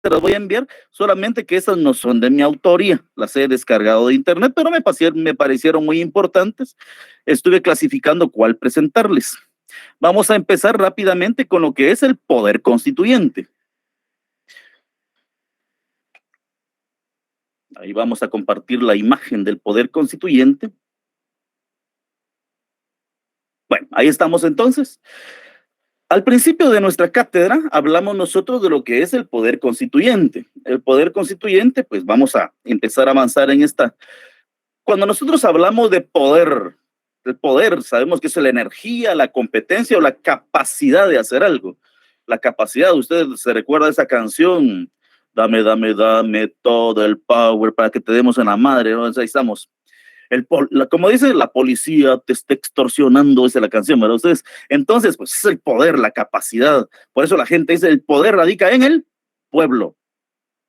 te las voy a enviar, solamente que esas no son de mi autoría, las he descargado de internet, pero me parecieron muy importantes. Estuve clasificando cuál presentarles. Vamos a empezar rápidamente con lo que es el poder constituyente. Ahí vamos a compartir la imagen del poder constituyente. Bueno, ahí estamos entonces. Al principio de nuestra cátedra hablamos nosotros de lo que es el poder constituyente. El poder constituyente, pues vamos a empezar a avanzar en esta. Cuando nosotros hablamos de poder, el poder sabemos que es la energía, la competencia o la capacidad de hacer algo. La capacidad, usted se recuerda de esa canción, dame, dame, dame todo el power para que te demos en la madre, ¿no? Ahí estamos. Como dice, la policía te está extorsionando, es la canción, ¿verdad? Ustedes, entonces, pues es el poder, la capacidad. Por eso la gente dice, el poder radica en el pueblo.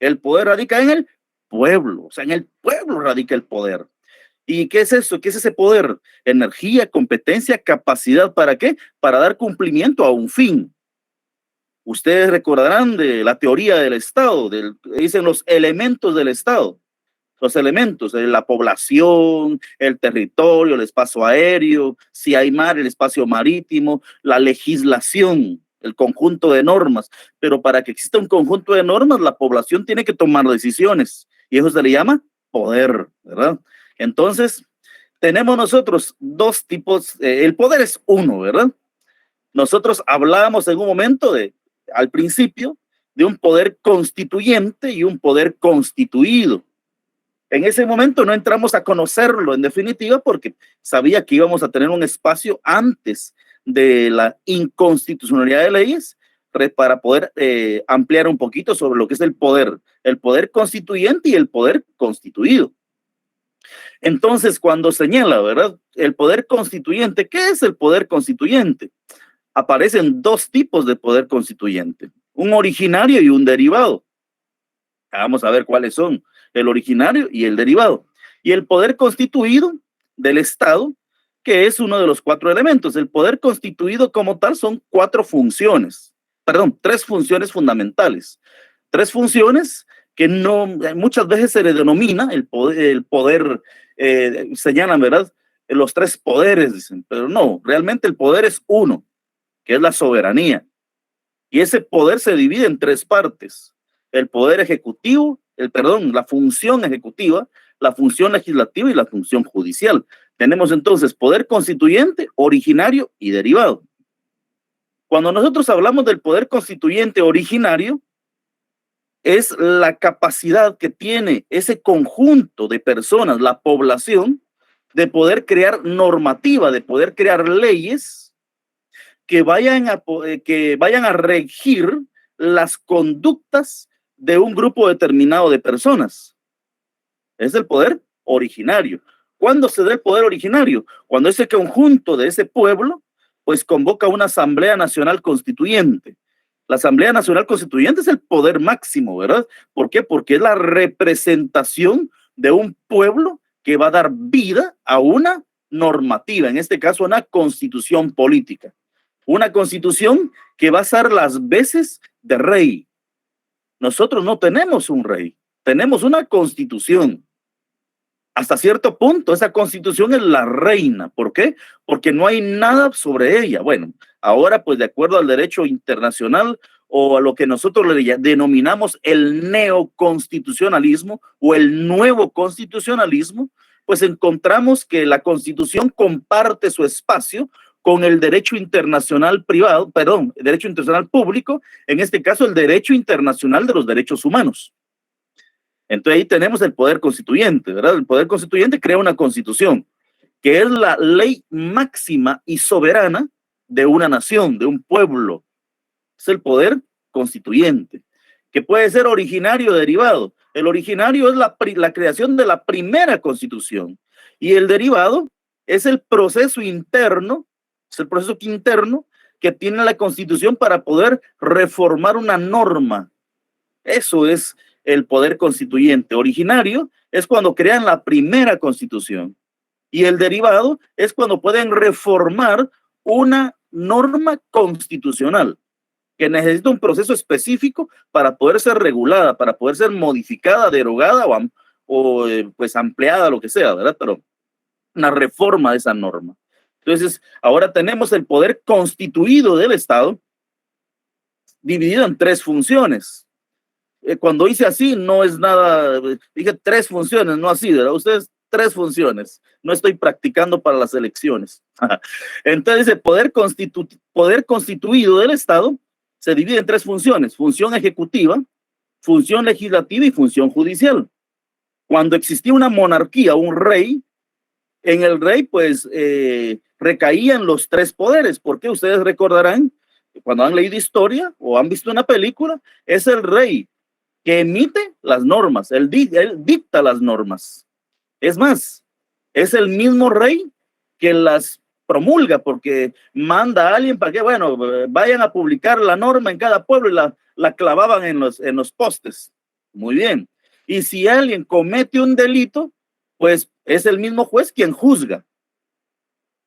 El poder radica en el pueblo. O sea, en el pueblo radica el poder. ¿Y qué es eso? ¿Qué es ese poder? Energía, competencia, capacidad. ¿Para qué? Para dar cumplimiento a un fin. Ustedes recordarán de la teoría del Estado, dicen los elementos del Estado. Los elementos, la población, el territorio, el espacio aéreo, si hay mar, el espacio marítimo, la legislación, el conjunto de normas. Pero para que exista un conjunto de normas, la población tiene que tomar decisiones y eso se le llama poder, ¿verdad? Entonces, tenemos nosotros dos tipos, el poder es uno, ¿verdad? Nosotros hablábamos en un momento al principio, de un poder constituyente y un poder constituido. En ese momento no entramos a conocerlo en definitiva porque sabía que íbamos a tener un espacio antes de la inconstitucionalidad de leyes para poder ampliar un poquito sobre lo que es el poder constituyente y el poder constituido. Entonces, cuando señala, ¿verdad? El poder constituyente, ¿qué es el poder constituyente? Aparecen dos tipos de poder constituyente, un originario y un derivado. Vamos a ver cuáles son, el originario y el derivado. Y el poder constituido del Estado, que es uno de los cuatro elementos. El poder constituido como tal son tres funciones fundamentales. Tres funciones que muchas veces se le denomina el poder señalan, ¿verdad? Los tres poderes, dicen, pero no, realmente el poder es uno, que es la soberanía. Y ese poder se divide en tres partes. El poder ejecutivo, la función ejecutiva, la función legislativa y la función judicial. Tenemos entonces poder constituyente, originario y derivado. Cuando nosotros hablamos del poder constituyente originario, es la capacidad que tiene ese conjunto de personas, la población, de poder crear normativa, de poder crear leyes que vayan a regir las conductas de un grupo determinado de personas. Es el poder originario. ¿Cuándo se da el poder originario? Cuando ese conjunto de ese pueblo pues convoca una Asamblea Nacional Constituyente. La Asamblea Nacional Constituyente es el poder máximo, ¿verdad? ¿Por qué? Porque es la representación de un pueblo que va a dar vida a una normativa, en este caso una constitución política. Una constitución que va a ser las veces de rey. Nosotros no tenemos un rey, tenemos una constitución. Hasta cierto punto, esa constitución es la reina. ¿Por qué? Porque no hay nada sobre ella. Bueno, ahora pues de acuerdo al derecho internacional o a lo que nosotros le denominamos el neoconstitucionalismo o el nuevo constitucionalismo, pues encontramos que la constitución comparte su espacio con el derecho internacional el derecho internacional público, en este caso el derecho internacional de los derechos humanos. Entonces ahí tenemos el poder constituyente, ¿verdad? El poder constituyente crea una constitución, que es la ley máxima y soberana de una nación, de un pueblo. Es el poder constituyente, que puede ser originario o derivado. El originario es la creación de la primera constitución y el derivado es el proceso interno, que tiene la constitución para poder reformar una norma. Eso es el poder constituyente. Originario es cuando crean la primera constitución y el derivado es cuando pueden reformar una norma constitucional. que necesita un proceso específico para poder ser regulada, para poder ser modificada, derogada pues ampliada, lo que sea, ¿verdad? Pero una reforma de esa norma. Entonces, ahora tenemos el poder constituido del Estado dividido en tres funciones. Cuando hice así, no es nada, dije tres funciones, no así, ¿verdad? Ustedes, tres funciones. No estoy practicando para las elecciones. Entonces, el poder constituido del Estado se divide en tres funciones: función ejecutiva, función legislativa y función judicial. Cuando existía una monarquía, un rey, en el rey, pues, recaían los tres poderes, porque ustedes recordarán, cuando han leído historia o han visto una película, es el rey que emite las normas, él dicta las normas. Es más, es el mismo rey que las promulga, porque manda a alguien para que, bueno, vayan a publicar la norma en cada pueblo y la clavaban en los postes. Muy bien. Y si alguien comete un delito, pues es el mismo juez quien juzga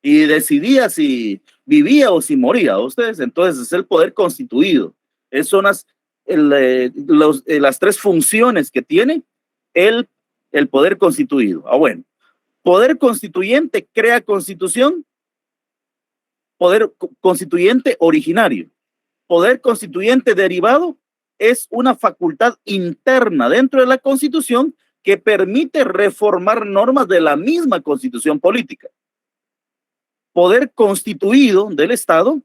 y decidía si vivía o si moría. Ustedes, entonces es el poder constituido. Esas son las tres funciones que tiene el poder constituido. Bueno, poder constituyente crea constitución, poder constituyente originario. Poder constituyente derivado es una facultad interna dentro de la Constitución que permite reformar normas de la misma Constitución política. Poder constituido del Estado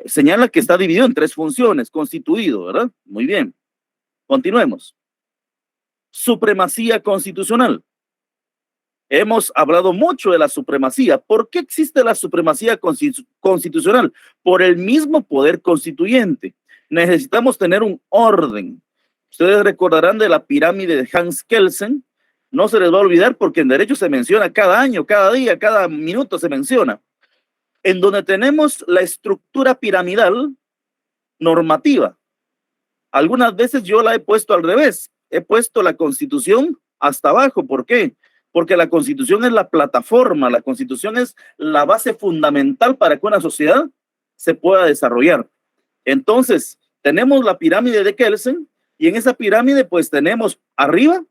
señala que está dividido en tres funciones: constituido, ¿verdad? Muy bien. Continuemos. Supremacía constitucional. Hemos hablado mucho de la supremacía. ¿Por qué existe la supremacía constitucional? Por el mismo poder constituyente. Necesitamos tener un orden. Ustedes recordarán de la pirámide de Hans Kelsen. No se les va a olvidar, porque en derecho se menciona cada año, cada día, cada minuto se menciona. En donde tenemos la estructura piramidal normativa. Algunas veces yo la he puesto al revés. He puesto la Constitución hasta abajo. ¿Por qué? Porque la Constitución es la plataforma, la Constitución es la base fundamental para que una sociedad se pueda desarrollar. Entonces, tenemos la pirámide de Kelsen, y en esa pirámide pues tenemos arriba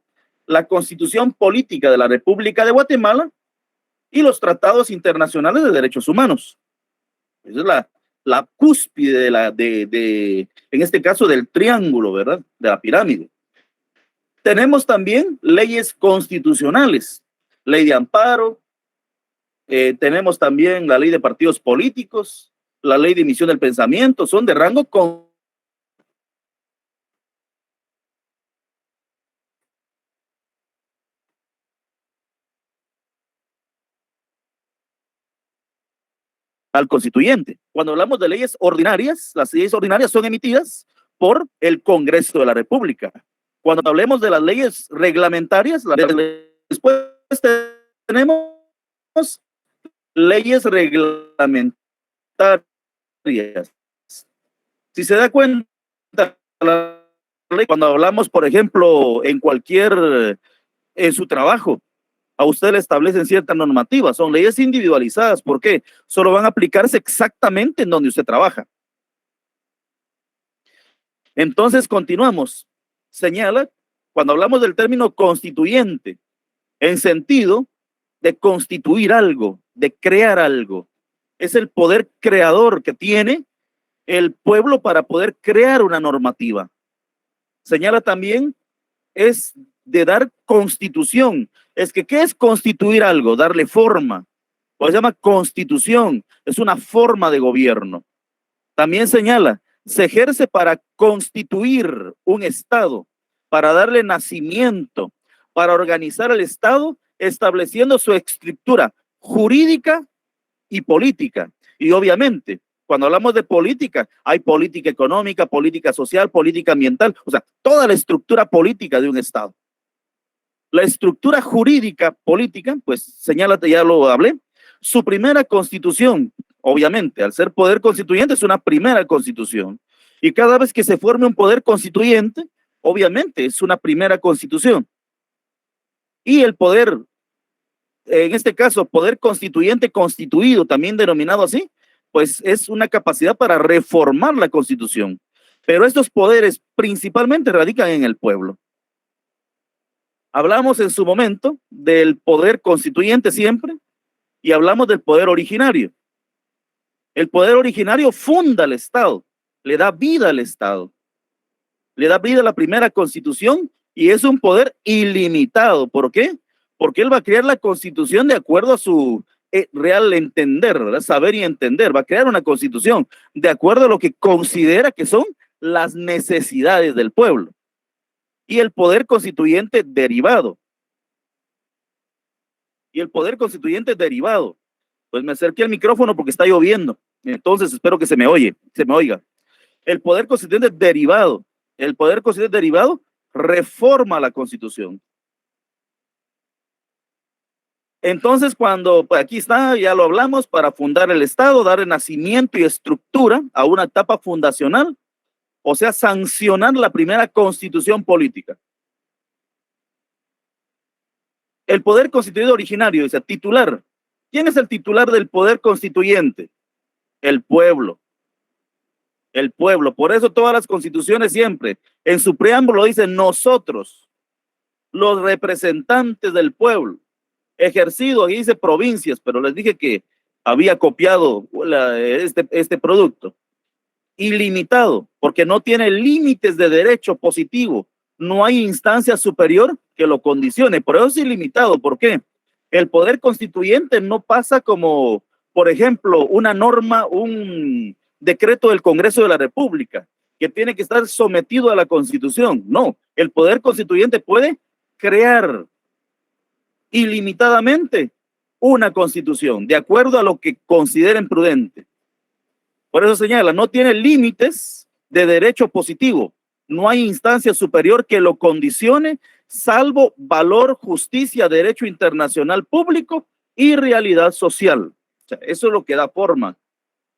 la Constitución política de la República de Guatemala y los tratados internacionales de derechos humanos. Esa es la cúspide en este caso, del triángulo, ¿verdad? De la pirámide. Tenemos también leyes constitucionales, ley de amparo, tenemos también la ley de partidos políticos, la ley de emisión del pensamiento, son de rango al constituyente. Cuando hablamos de leyes ordinarias, las leyes ordinarias son emitidas por el Congreso de la República. Cuando hablemos de las leyes reglamentarias, después tenemos leyes reglamentarias. Si se da cuenta, cuando hablamos, por ejemplo, en su trabajo, a usted le establecen ciertas normativas, son leyes individualizadas. ¿Por qué? Solo van a aplicarse exactamente en donde usted trabaja. Entonces, continuamos. Señala, cuando hablamos del término constituyente, en sentido de constituir algo, de crear algo. Es el poder creador que tiene el pueblo para poder crear una normativa. Señala también, es de dar constitución. Es que, ¿qué es constituir algo? Darle forma. Pues se llama constitución. Es una forma de gobierno. También señala, se ejerce para constituir un Estado, para darle nacimiento, para organizar el Estado, estableciendo su estructura jurídica y política. Y obviamente, cuando hablamos de política, hay política económica, política social, política ambiental, o sea, toda la estructura política de un Estado. La estructura jurídica política, pues señala, ya lo hablé, su primera constitución, obviamente, al ser poder constituyente, es una primera constitución. Y cada vez que se forme un poder constituyente, obviamente es una primera constitución. Y el poder, en este caso, poder constituyente constituido, también denominado así, pues es una capacidad para reformar la Constitución. Pero estos poderes principalmente radican en el pueblo. Hablamos en su momento del poder constituyente siempre y hablamos del poder originario. El poder originario funda el Estado, le da vida al Estado, le da vida a la primera constitución y es un poder ilimitado. ¿Por qué? Porque él va a crear la constitución de acuerdo a su real entender, ¿verdad? Saber y entender. Va a crear una constitución de acuerdo a lo que considera que son las necesidades del pueblo. Y el poder constituyente derivado. Pues me acerqué al micrófono porque está lloviendo. Entonces espero que se me oiga. El poder constituyente derivado. El poder constituyente derivado reforma la Constitución. Entonces, cuando, pues aquí está, ya lo hablamos, para fundar el Estado, dar nacimiento y estructura a una etapa fundacional, o sea, sancionar la primera constitución política. El poder constituyente originario, dice, titular. ¿Quién es el titular del poder constituyente? El pueblo. El pueblo. Por eso todas las constituciones siempre, en su preámbulo dicen nosotros, los representantes del pueblo. Ejercido, aquí dice provincias, pero les dije que había copiado este producto. Ilimitado, porque no tiene límites de derecho positivo. No hay instancia superior que lo condicione. Por eso es ilimitado. ¿Por qué? El poder constituyente no pasa como, por ejemplo, una norma, un decreto del Congreso de la República, que tiene que estar sometido a la Constitución. No, el poder constituyente puede crear ilimitadamente una constitución, de acuerdo a lo que consideren prudente. Por eso señala, no tiene límites de derecho positivo, no hay instancia superior que lo condicione, salvo valor, justicia, derecho internacional público y realidad social. O sea, eso es lo que da forma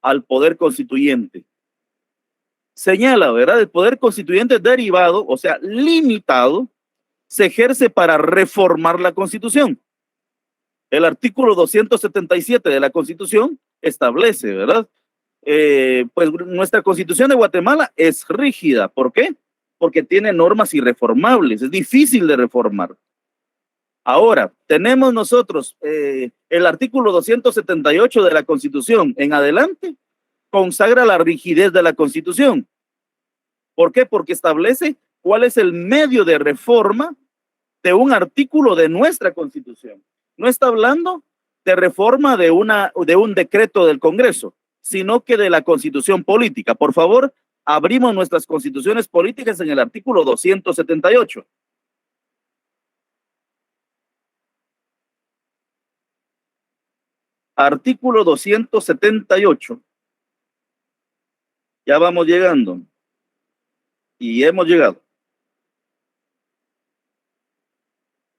al poder constituyente. Señala, ¿verdad? El poder constituyente derivado, o sea, limitado, se ejerce para reformar la Constitución. El artículo 277 de la Constitución establece, ¿verdad? Pues nuestra Constitución de Guatemala es rígida. ¿Por qué? Porque tiene normas irreformables, es difícil de reformar. Ahora, tenemos nosotros el artículo 278 de la Constitución en adelante, consagra la rigidez de la Constitución. ¿Por qué? Porque establece cuál es el medio de reforma de un artículo de nuestra Constitución. No está hablando de reforma de un decreto del Congreso, sino que de la Constitución política. Por favor, abrimos nuestras constituciones políticas en el artículo 278. Artículo 278. Ya vamos llegando. Y hemos llegado.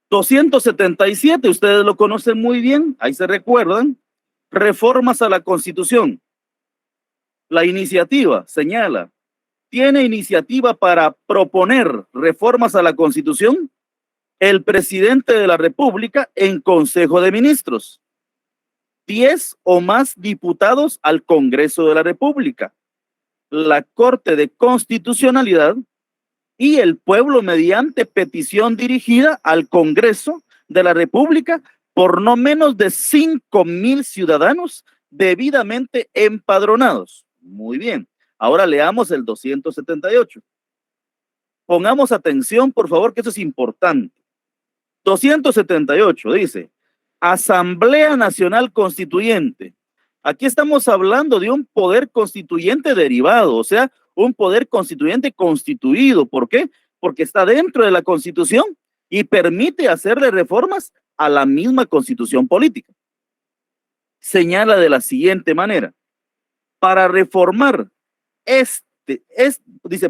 277, ustedes lo conocen muy bien, ahí se recuerdan, reformas a la Constitución. La iniciativa señala, tiene iniciativa para proponer reformas a la Constitución el presidente de la República en Consejo de Ministros, 10 o más diputados al Congreso de la República, la Corte de Constitucionalidad y el pueblo mediante petición dirigida al Congreso de la República por no menos de 5,000 ciudadanos debidamente empadronados. Muy bien. Ahora leamos el 278. Pongamos atención, por favor, que eso es importante. 278 dice, Asamblea Nacional Constituyente. Aquí estamos hablando de un poder constituyente derivado, o sea, un poder constituyente constituido. ¿Por qué? Porque está dentro de la Constitución y permite hacerle reformas a la misma Constitución política. Señala de la siguiente manera, para reformar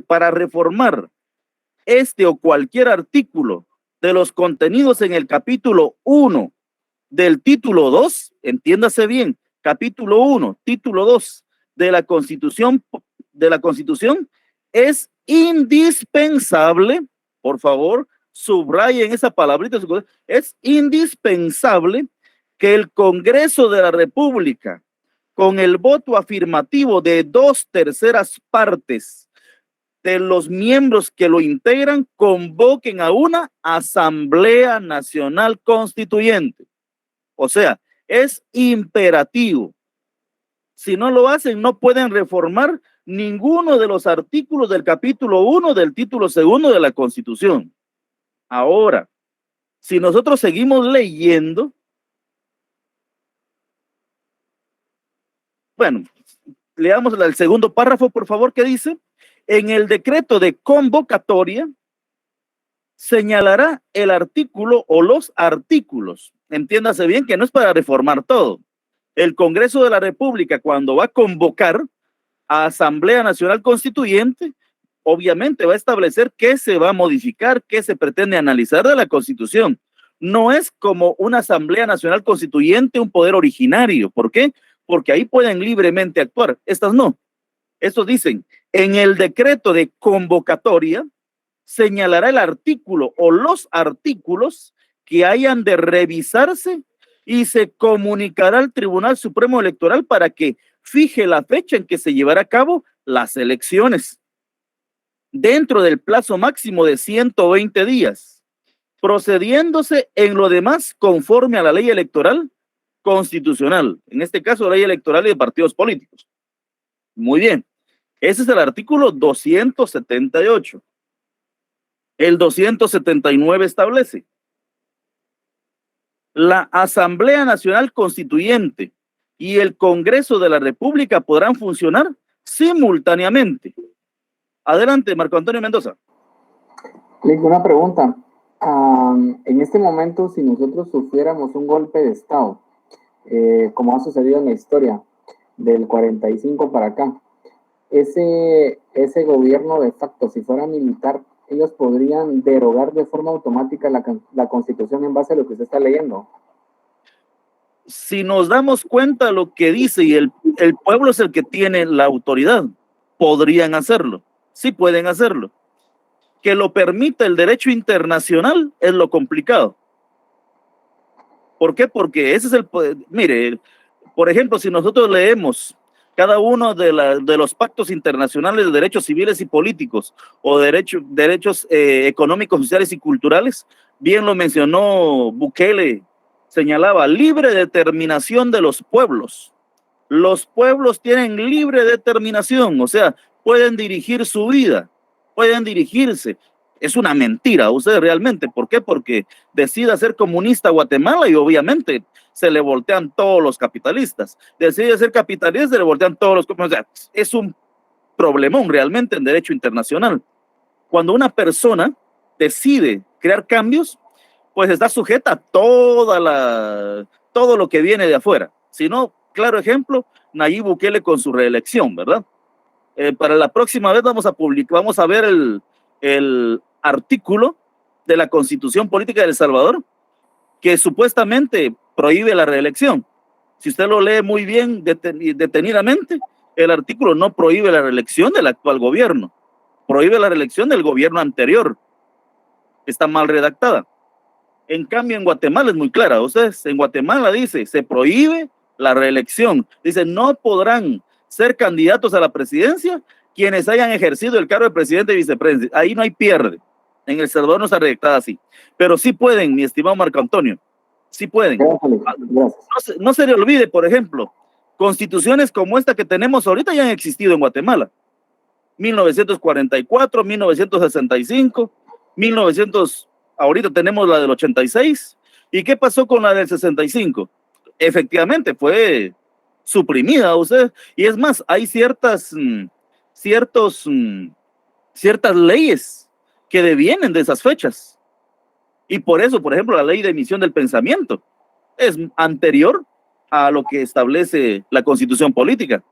para reformar este o cualquier artículo de los contenidos en el capítulo 1 del título 2, entiéndase bien, capítulo 1, título 2 de la Constitución, es indispensable, por favor, subrayen esa palabrita, es indispensable que el Congreso de la República, con el voto afirmativo de 2/3 partes de los miembros que lo integran convoquen a una Asamblea Nacional Constituyente. O sea, es imperativo. Si no lo hacen, no pueden reformar ninguno de los artículos del capítulo 1 del título 2 de la Constitución. Ahora, si nosotros seguimos leyendo, bueno, leamos el segundo párrafo, por favor, que dice: en el decreto de convocatoria señalará el artículo o los artículos. Entiéndase bien que no es para reformar todo. El Congreso de la República, cuando va a convocar a Asamblea Nacional Constituyente, obviamente va a establecer qué se va a modificar, qué se pretende analizar de la Constitución. No es como una Asamblea Nacional Constituyente, un poder originario. ¿Por qué? Porque ahí pueden libremente actuar. Estas no. Estos dicen, en el decreto de convocatoria señalará el artículo o los artículos que hayan de revisarse y se comunicará al Tribunal Supremo Electoral para que fije la fecha en que se llevará a cabo las elecciones dentro del plazo máximo de 120 días, procediéndose en lo demás conforme a la ley electoral constitucional, en este caso la ley electoral de partidos políticos. Muy bien, ese es el artículo 278. El 279 establece: la Asamblea Nacional Constituyente y el Congreso de la República podrán funcionar simultáneamente. Adelante, Marco Antonio Mendoza. Una pregunta. En este momento, si nosotros sufriéramos un golpe de Estado, como ha sucedido en la historia del 45 para acá, ese gobierno de facto, si fuera militar, ellos podrían derogar de forma automática la Constitución en base a lo que usted está leyendo. Si nos damos cuenta de lo que dice y el pueblo es el que tiene la autoridad, podrían hacerlo. Sí pueden hacerlo. Que lo permita el derecho internacional es lo complicado. ¿Por qué? Porque ese es el poder. Mire, por ejemplo, si nosotros leemos cada uno de los pactos internacionales de derechos civiles y políticos o derechos económicos, sociales y culturales, bien lo mencionó Bukele, señalaba libre determinación de los pueblos. Los pueblos tienen libre determinación, o sea, pueden dirigir su vida, pueden dirigirse. Es una mentira, usted realmente. ¿Por qué? Porque decide ser comunista Guatemala y obviamente se le voltean todos los capitalistas. Decide ser capitalista, se le voltean todos los... O sea, es un problemón realmente en derecho internacional. Cuando una persona decide crear cambios, pues está sujeta a todo lo que viene de afuera. Si no, claro ejemplo, Nayib Bukele con su reelección, ¿verdad? Para la próxima vez vamos a ver el artículo de la Constitución Política de El Salvador que supuestamente prohíbe la reelección. Si usted lo lee muy bien, detenidamente, el artículo no prohíbe la reelección del actual gobierno, prohíbe la reelección del gobierno anterior. Está mal redactada. En cambio, en Guatemala es muy clara. Ustedes, en Guatemala dice, se prohíbe la reelección. Dice, no podrán ser candidatos a la presidencia quienes hayan ejercido el cargo de presidente y vicepresidente. Ahí no hay pierde. En El Salvador no está redactada así. Pero sí pueden, mi estimado Marco Antonio. Sí pueden. No se le olvide, por ejemplo, constituciones como esta que tenemos ahorita ya han existido en Guatemala. 1944, 1965, 1900... Ahorita tenemos la del 86. ¿Y qué pasó con la del 65? Efectivamente, fue suprimida, usted. Y es más, hay ciertas leyes que devienen de esas fechas. Y por eso, por ejemplo, la ley de emisión del pensamiento es anterior a lo que establece la Constitución política.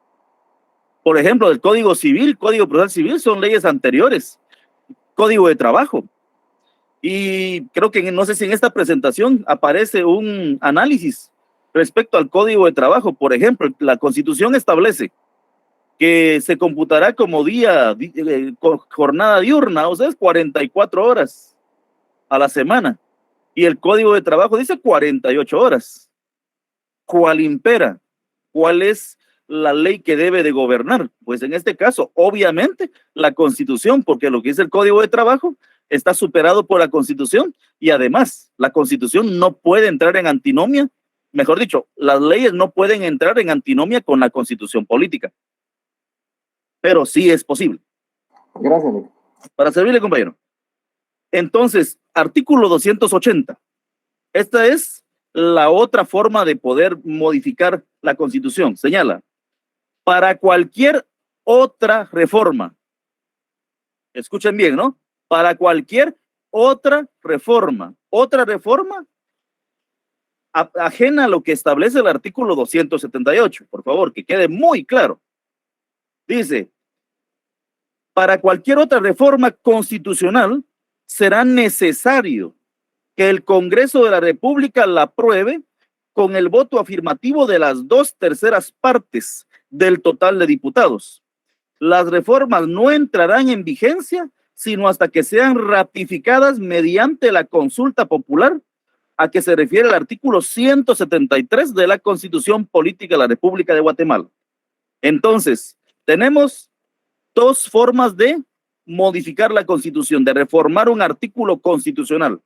Por ejemplo, el Código Civil, Código Procesal Civil son leyes anteriores. Código de Trabajo. Y creo que no sé si en esta presentación aparece un análisis respecto al Código de Trabajo. Por ejemplo, la Constitución establece que se computará como jornada diurna, o sea, es 44 horas a la semana. Y el Código de Trabajo dice 48 horas. ¿Cuál impera? ¿Cuál es la ley que debe de gobernar? Pues en este caso, obviamente, la Constitución, porque lo que dice el Código de Trabajo está superado por la Constitución, y además la Constitución no puede entrar en antinomia, mejor dicho, las leyes no pueden entrar en antinomia con la Constitución política, pero sí es posible. Gracias, Nick. Para servirle, compañero. Entonces, artículo 280. Esta es la otra forma de poder modificar la Constitución. Señala, para cualquier otra reforma, escuchen bien, ¿no? Para cualquier otra reforma ajena a lo que establece el artículo 278, por favor, que quede muy claro. Dice, para cualquier otra reforma constitucional será necesario que el Congreso de la República la apruebe con el voto afirmativo de las 2/3 partes del total de diputados. Las reformas no entrarán en vigencia sino hasta que sean ratificadas mediante la consulta popular a que se refiere el artículo 173 de la Constitución Política de la República de Guatemala. Entonces, tenemos dos formas de modificar la Constitución, de reformar un artículo constitucional.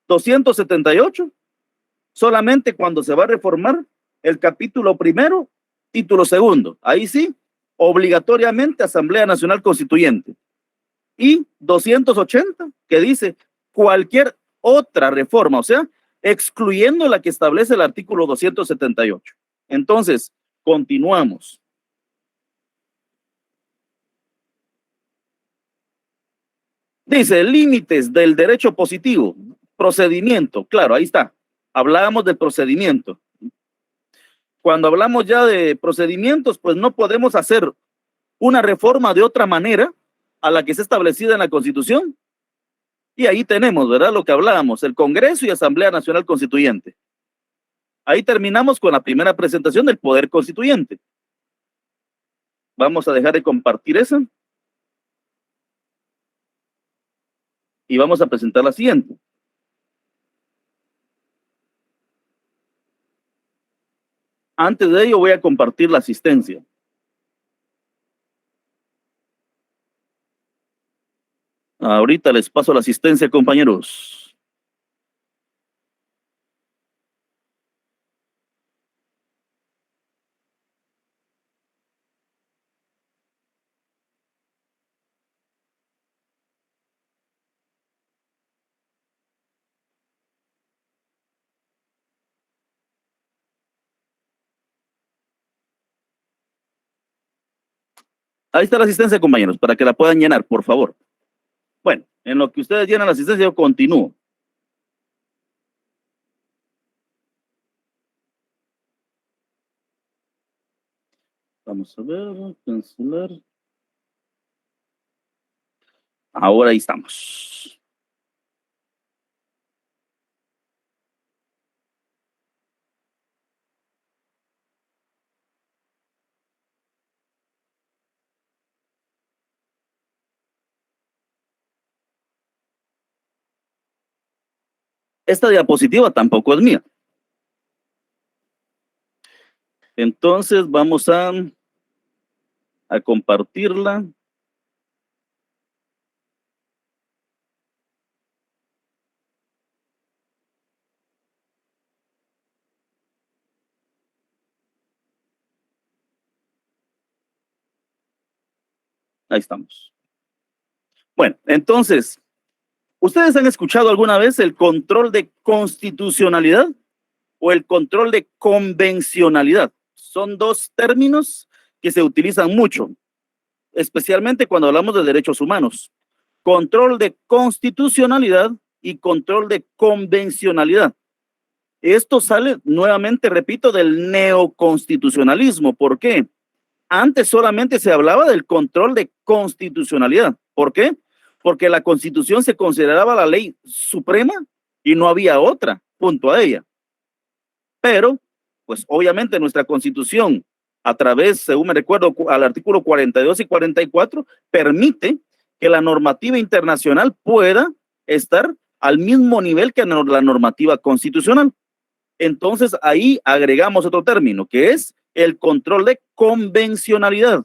278, solamente cuando se va a reformar el capítulo primero, título segundo. Ahí sí, obligatoriamente Asamblea Nacional Constituyente. Y 280, que dice cualquier otra reforma, o sea, excluyendo la que establece el artículo 278. Entonces, continuamos. Dice, límites del derecho positivo, procedimiento, claro, ahí está. Hablábamos del procedimiento. Cuando hablamos ya de procedimientos, pues no podemos hacer una reforma de otra manera a la que está establecida en la Constitución. Y ahí tenemos, ¿verdad? Lo que hablábamos, el Congreso y Asamblea Nacional Constituyente. Ahí terminamos con la primera presentación del Poder Constituyente. Vamos a dejar de compartir esa. Y vamos a presentar la siguiente. Antes de ello voy a compartir la asistencia. Ahorita les paso la asistencia, compañeros. Ahí está la asistencia, compañeros, para que la puedan llenar, por favor. Bueno, en lo que ustedes llenan la asistencia, yo continúo. Vamos a ver, cancelar. Ahora ahí estamos. Esta diapositiva tampoco es mía. Entonces vamos a compartirla. Ahí estamos. Bueno, entonces, ¿ustedes han escuchado alguna vez el control de constitucionalidad o el control de convencionalidad? Son dos términos que se utilizan mucho, especialmente cuando hablamos de derechos humanos. Control de constitucionalidad y control de convencionalidad. Esto sale, nuevamente repito, del neoconstitucionalismo. ¿Por qué? Antes solamente se hablaba del control de constitucionalidad. ¿Por qué? Porque la Constitución se consideraba la ley suprema y no había otra junto a ella. Pero, pues obviamente nuestra Constitución, a través, según me recuerdo, al artículo 42 y 44, permite que la normativa internacional pueda estar al mismo nivel que la normativa constitucional. Entonces ahí agregamos otro término, que es el control de convencionalidad.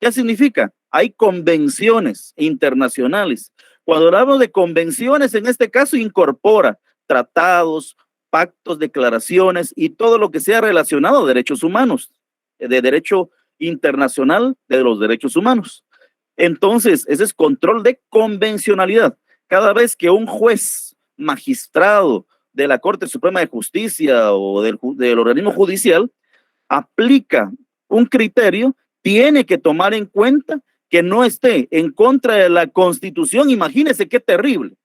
¿Qué significa? Hay convenciones internacionales. Cuando hablamos de convenciones, en este caso incorpora tratados, pactos, declaraciones y todo lo que sea relacionado a derechos humanos, de derecho internacional de los derechos humanos. Entonces, ese es control de convencionalidad. Cada vez que un juez, magistrado de la Corte Suprema de Justicia o del organismo judicial aplica un criterio, tiene que tomar en cuenta que no esté en contra de la Constitución. Imagínense qué terrible.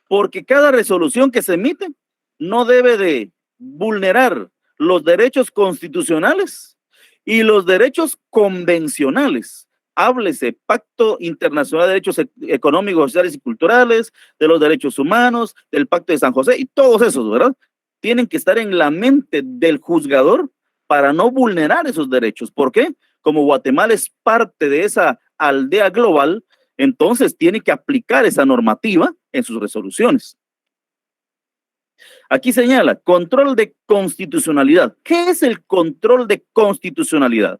Porque cada resolución que se emite no debe de vulnerar los derechos constitucionales y los derechos convencionales. Háblese Pacto Internacional de Derechos Económicos, Sociales y Culturales, de los derechos humanos, del Pacto de San José y todos esos, ¿verdad? Tienen que estar en la mente del juzgador para no vulnerar esos derechos. ¿Por qué? Como Guatemala es parte de esa aldea global, entonces tiene que aplicar esa normativa en sus resoluciones. Aquí señala control de constitucionalidad. ¿Qué es el control de constitucionalidad?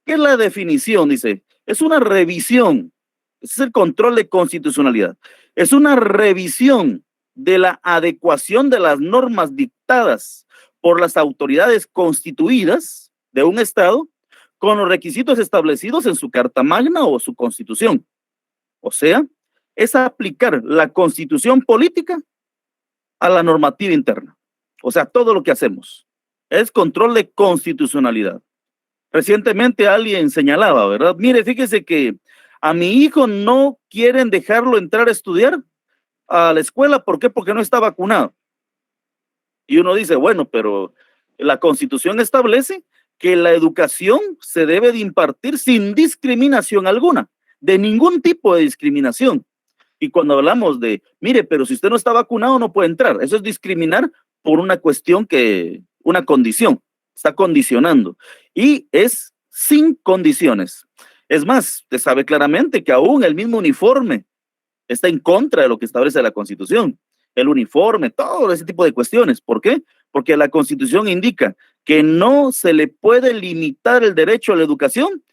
¿Qué es la definición? Dice, es una revisión. Ese es el control de constitucionalidad. Es una revisión de la adecuación de las normas dictadas por las autoridades constituidas de un Estado con los requisitos establecidos en su Carta Magna o su Constitución. O sea, es aplicar la Constitución política a la normativa interna. O sea, todo lo que hacemos es control de constitucionalidad. Recientemente alguien señalaba, ¿verdad? Mire, fíjese que a mi hijo no quieren dejarlo entrar a estudiar a la escuela. ¿Por qué? Porque no está vacunado. Y uno dice, bueno, pero la Constitución establece que la educación se debe de impartir sin discriminación alguna, de ningún tipo de discriminación. Y cuando hablamos de, mire, pero si usted no está vacunado no puede entrar, eso es discriminar por una cuestión una condición, está condicionando. Y es sin condiciones. Es más, usted sabe claramente que aún el mismo uniforme está en contra de lo que establece la Constitución. El uniforme, todo ese tipo de cuestiones. ¿Por qué? Porque la Constitución indica que no se le puede limitar el derecho a la educación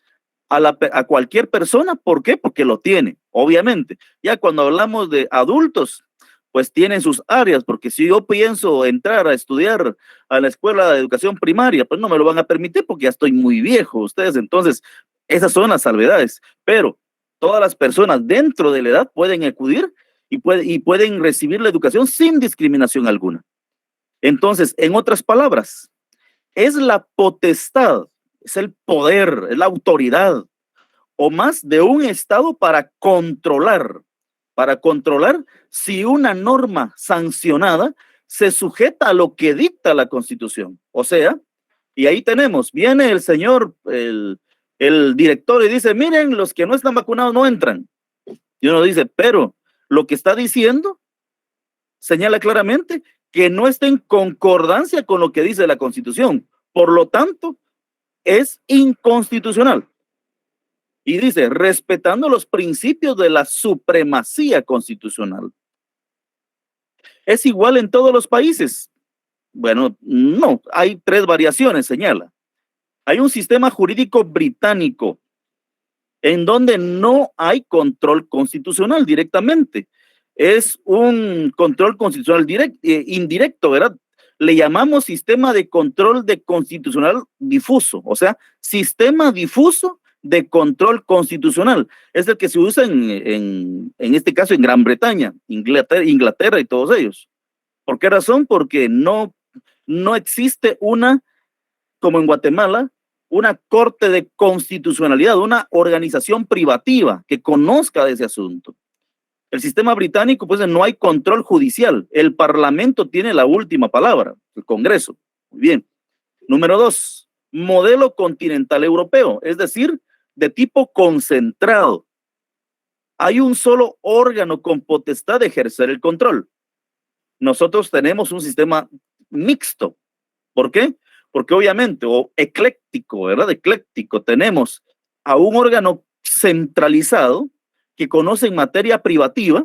a cualquier persona. ¿Por qué? Porque lo tiene, obviamente. Ya cuando hablamos de adultos, pues tienen sus áreas, porque si yo pienso entrar a estudiar a la escuela de educación primaria, pues no me lo van a permitir porque ya estoy muy viejo, ustedes. Entonces, esas son las salvedades. Pero todas las personas dentro de la edad pueden acudir y pueden recibir la educación sin discriminación alguna. Entonces, en otras palabras, es la potestad, es el poder, es la autoridad o más de un Estado para controlar si una norma sancionada se sujeta a lo que dicta la Constitución. O sea, y ahí tenemos, viene el señor, el director y dice, miren, los que no están vacunados no entran. Y uno dice, pero lo que está diciendo señala claramente que no está en concordancia con lo que dice la Constitución. Por lo tanto, es inconstitucional. Y dice, respetando los principios de la supremacía constitucional. ¿Es igual en todos los países? Bueno, no, hay 3 variaciones, señala. Hay un sistema jurídico británico en donde no hay control constitucional directamente. Es un control constitucional indirecto, ¿verdad? Le llamamos sistema de control de constitucional difuso, o sea, sistema difuso de control constitucional. Es el que se usa en este caso en Gran Bretaña, Inglaterra y todos ellos. ¿Por qué razón? Porque no existe como en Guatemala, una corte de constitucionalidad, una organización privativa que conozca de ese asunto. El sistema británico, pues no hay control judicial. El Parlamento tiene la última palabra, el Congreso. Muy bien. Número 2, modelo continental europeo, es decir, de tipo concentrado. Hay un solo órgano con potestad de ejercer el control. Nosotros tenemos un sistema mixto. ¿Por qué? Porque obviamente, o ecléctico, ¿verdad? Ecléctico, tenemos a un órgano centralizado que conoce en materia privativa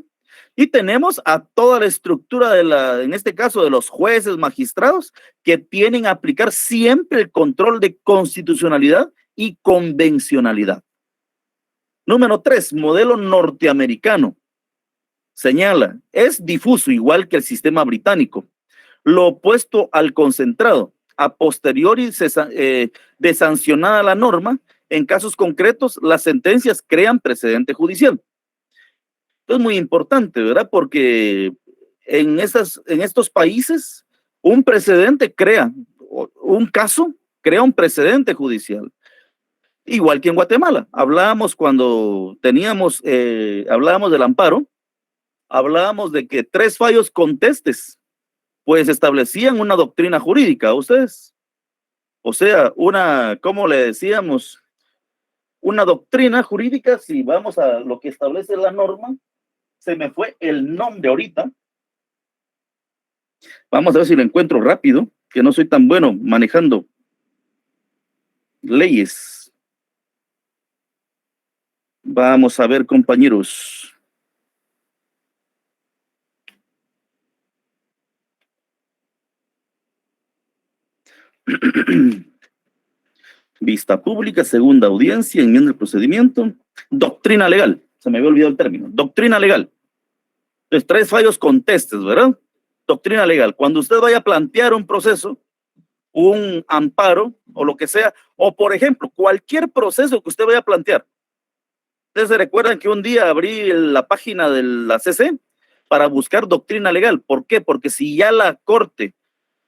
Y tenemos a toda la estructura en este caso, de los jueces, magistrados, que tienen a aplicar siempre el control de constitucionalidad y convencionalidad. Número 3, modelo norteamericano. Señala, es difuso igual que el sistema británico. Lo opuesto al concentrado. A posteriori de sancionada la norma, en casos concretos, las sentencias crean precedente judicial. Esto es muy importante, ¿verdad? Porque en estos países, un precedente crea, un caso crea un precedente judicial. Igual que en Guatemala. Hablábamos cuando hablábamos del amparo, hablábamos de que 3 fallos contestes, pues establecían una doctrina jurídica, ustedes. O sea, ¿cómo le decíamos? Una doctrina jurídica, si vamos a lo que establece la norma, se me fue el nombre ahorita. Vamos a ver si lo encuentro rápido, que no soy tan bueno manejando leyes. Vamos a ver, compañeros. Vista pública, segunda audiencia, enmienda del procedimiento, doctrina legal, se me había olvidado el término, doctrina legal. Entonces, 3 fallos contestes, ¿verdad? Doctrina legal. Cuando usted vaya a plantear un proceso, un amparo o lo que sea, o por ejemplo, cualquier proceso que usted vaya a plantear. Ustedes se recuerdan que un día abrí la página de la CC para buscar doctrina legal. ¿Por qué? Porque si ya la Corte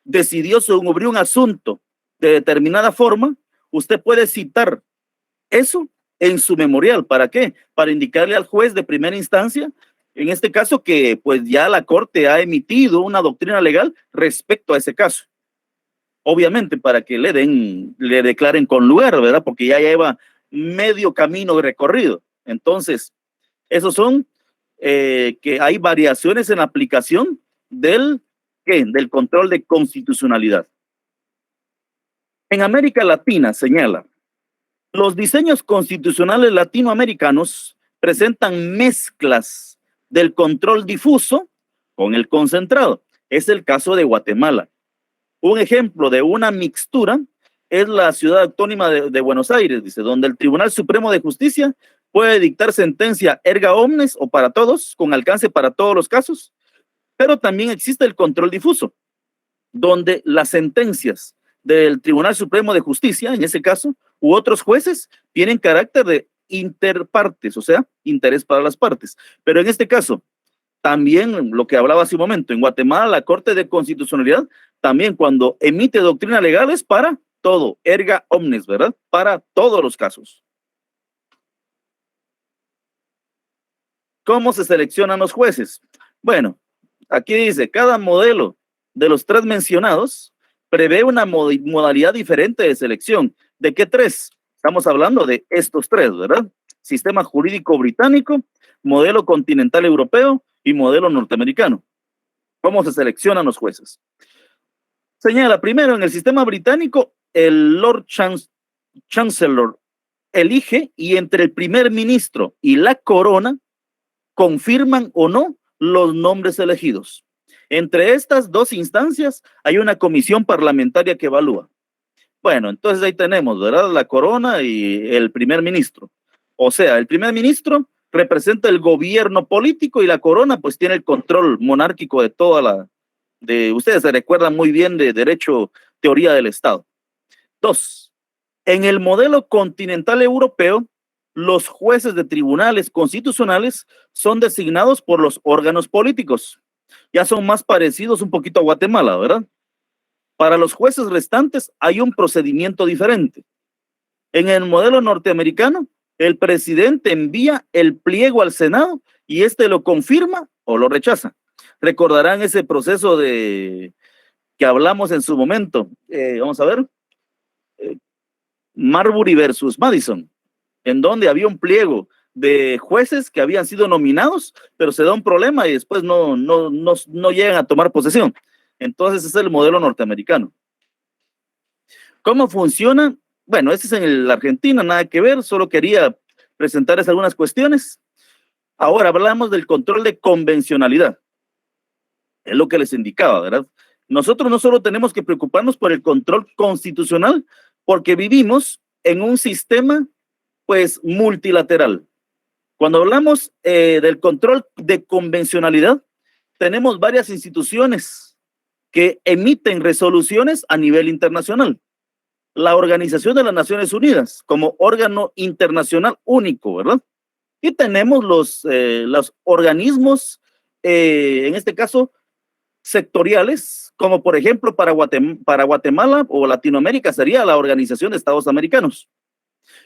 decidió sobre un asunto de determinada forma, usted puede citar eso en su memorial. ¿Para qué? Para indicarle al juez de primera instancia, en este caso, que pues ya la Corte ha emitido una doctrina legal respecto a ese caso. Obviamente para que le declaren con lugar, ¿verdad? Porque ya lleva medio camino de recorrido. Entonces, esos son que hay variaciones en la aplicación del control de constitucionalidad. En América Latina, señala, los diseños constitucionales latinoamericanos presentan mezclas del control difuso con el concentrado. Es el caso de Guatemala. Un ejemplo de una mixtura es la ciudad autónoma de Buenos Aires, dice, donde el Tribunal Supremo de Justicia puede dictar sentencia erga omnes o para todos, con alcance para todos los casos, pero también existe el control difuso, donde las sentencias del Tribunal Supremo de Justicia, en ese caso, u otros jueces, tienen carácter de interpartes, o sea, interés para las partes. Pero en este caso, también lo que hablaba hace un momento, en Guatemala, la Corte de Constitucionalidad, también cuando emite doctrina legal es para todo, erga omnes, ¿verdad? Para todos los casos. ¿Cómo se seleccionan los jueces? Bueno, aquí dice, cada modelo de los 3 mencionados prevé una modalidad diferente de selección. ¿De qué 3? Estamos hablando de estos 3, ¿verdad? Sistema jurídico británico, modelo continental europeo y modelo norteamericano. ¿Cómo se seleccionan los jueces? Señala, primero, en el sistema británico, el Lord Chancellor elige y entre el primer ministro y la corona confirman o no los nombres elegidos. Entre estas 2 instancias hay una comisión parlamentaria que evalúa. Bueno, entonces ahí tenemos, ¿verdad? La corona y el primer ministro. O sea, el primer ministro representa el gobierno político y la corona pues tiene el control monárquico de toda ustedes se recuerdan muy bien de derecho, teoría del Estado. 2. En el modelo continental europeo, los jueces de tribunales constitucionales son designados por los órganos políticos. Ya son más parecidos un poquito a Guatemala, ¿verdad? Para los jueces restantes hay un procedimiento diferente. En el modelo norteamericano, el presidente envía el pliego al Senado y este lo confirma o lo rechaza. Recordarán ese proceso que hablamos en su momento. Vamos a ver. Marbury versus Madison, en donde había un pliego de jueces que habían sido nominados, pero se da un problema y después no llegan a tomar posesión. Entonces ese es el modelo norteamericano. ¿Cómo funciona? Bueno, este es en la Argentina, nada que ver, solo quería presentarles algunas cuestiones. Ahora hablamos del control de convencionalidad. Es lo que les indicaba, ¿verdad? Nosotros no solo tenemos que preocuparnos por el control constitucional, porque vivimos en un sistema, pues, multilateral. Cuando hablamos del control de convencionalidad, tenemos varias instituciones que emiten resoluciones a nivel internacional. La Organización de las Naciones Unidas como órgano internacional único, ¿verdad? Y tenemos los organismos, en este caso, sectoriales, como por ejemplo para Guatemala o Latinoamérica sería la Organización de Estados Americanos.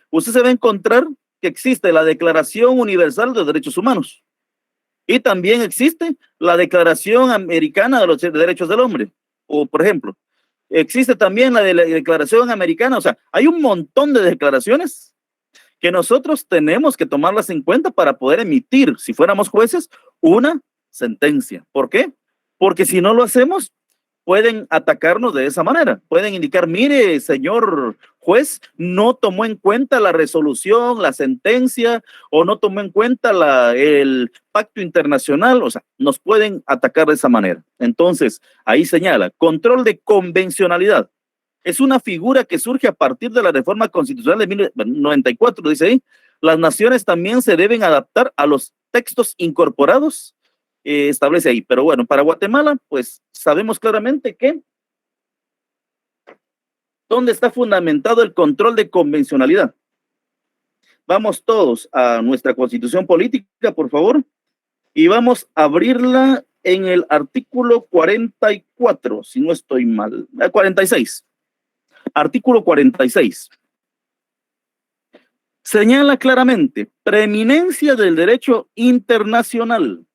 Usted se va a encontrar que existe la Declaración Universal de Derechos Humanos y también existe la Declaración Americana de los Derechos del Hombre, o por ejemplo, existe también la Declaración Americana, o sea, hay un montón de declaraciones que nosotros tenemos que tomarlas en cuenta para poder emitir, si fuéramos jueces, una sentencia. ¿Por qué? Porque si no lo hacemos, pueden atacarnos de esa manera. Pueden indicar, mire, señor juez, no tomó en cuenta la resolución, la sentencia, o no tomó en cuenta el pacto internacional. O sea, nos pueden atacar de esa manera. Entonces, ahí señala, control de convencionalidad. Es una figura que surge a partir de la reforma constitucional de 1994, dice ahí. Las naciones también se deben adaptar a los textos incorporados, establece ahí. Pero bueno, para Guatemala, pues sabemos claramente que ¿dónde está fundamentado el control de convencionalidad? Vamos todos a nuestra constitución política, por favor, y vamos a abrirla en el artículo 44, si no estoy mal, 46. Artículo 46. Señala claramente preeminencia del derecho internacional.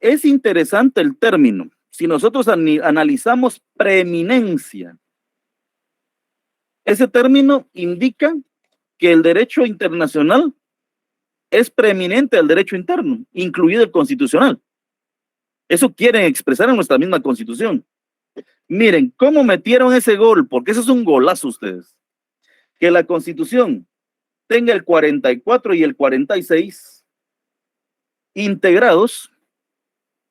Es interesante el término. Si nosotros analizamos preeminencia, ese término indica que el derecho internacional es preeminente al derecho interno, incluido el constitucional. Eso quieren expresar en nuestra misma constitución. Miren cómo metieron ese gol, porque eso es un golazo ustedes. Que la constitución tenga el 44 y el 46 integrados.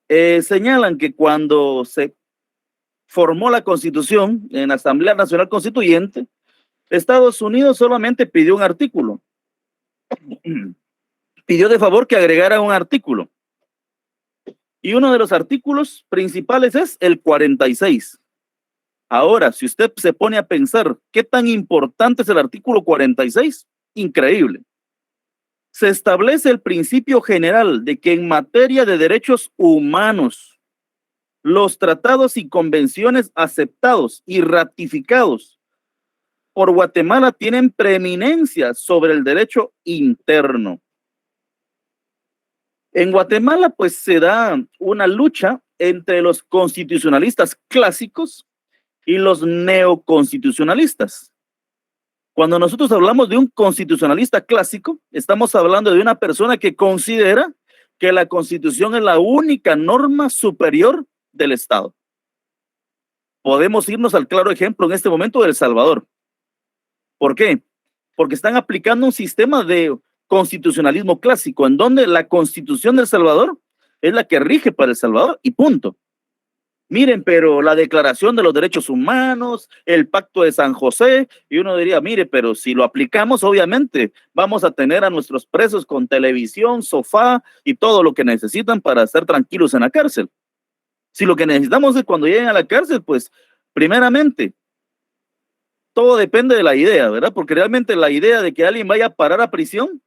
Señalan que cuando se formó la Constitución en la Asamblea Nacional Constituyente, Estados Unidos solamente pidió un artículo. Pidió de favor que agregara un artículo. Y uno de los artículos principales es el 46. Ahora, si usted se pone a pensar qué tan importante es el artículo 46, increíble. Se establece el principio general de que en materia de derechos humanos, los tratados y convenciones aceptados y ratificados por Guatemala tienen preeminencia sobre el derecho interno. En Guatemala, pues se da una lucha entre los constitucionalistas clásicos y los neoconstitucionalistas. Cuando nosotros hablamos de un constitucionalista clásico, estamos hablando de una persona que considera que la Constitución es la única norma superior del Estado. Podemos irnos al claro ejemplo en este momento de El Salvador. ¿Por qué? Porque están aplicando un sistema de constitucionalismo clásico, en donde la Constitución de El Salvador es la que rige para El Salvador y punto. Miren, pero la Declaración de los Derechos Humanos, el Pacto de San José, y uno diría, mire, pero si lo aplicamos, obviamente, vamos a tener a nuestros presos con televisión, sofá y todo lo que necesitan para estar tranquilos en la cárcel. Si lo que necesitamos es cuando lleguen a la cárcel, pues, primeramente, todo depende de la idea, ¿verdad? Porque realmente la idea de que alguien vaya a parar a prisión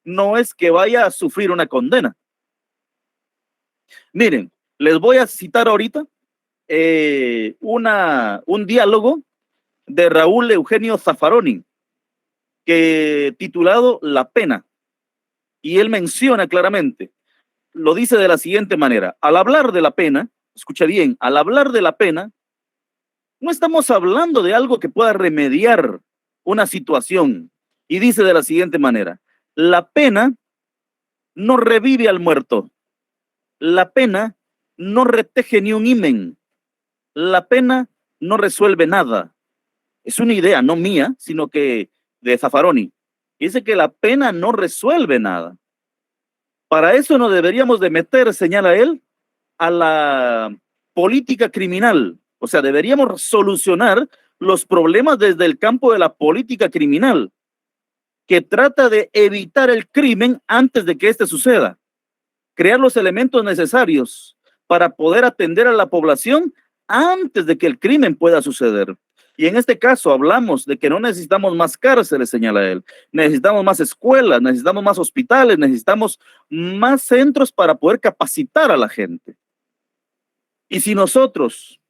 no es que vaya a sufrir una condena. Miren, les voy a citar ahorita un diálogo de Raúl Eugenio Zaffaroni, que titulado La pena, y él menciona claramente, lo dice de la siguiente manera: al hablar de la pena, escucha bien, al hablar de la pena, no estamos hablando de algo que pueda remediar una situación, y dice de la siguiente manera: la pena no revive al muerto, la pena no reteje ni un himen, la pena no resuelve nada. Es una idea no mía, sino que de Zaffaroni. Dice que la pena no resuelve nada. Para eso no deberíamos de meter, señala él, a la política criminal. O sea, deberíamos solucionar los problemas desde el campo de la política criminal, que trata de evitar el crimen antes de que éste suceda, crear los elementos necesarios para poder atender a la población antes de que el crimen pueda suceder. Y en este caso hablamos de que no necesitamos más cárceles, señala él, necesitamos más escuelas, necesitamos más hospitales, necesitamos más centros para poder capacitar a la gente. Y si nosotros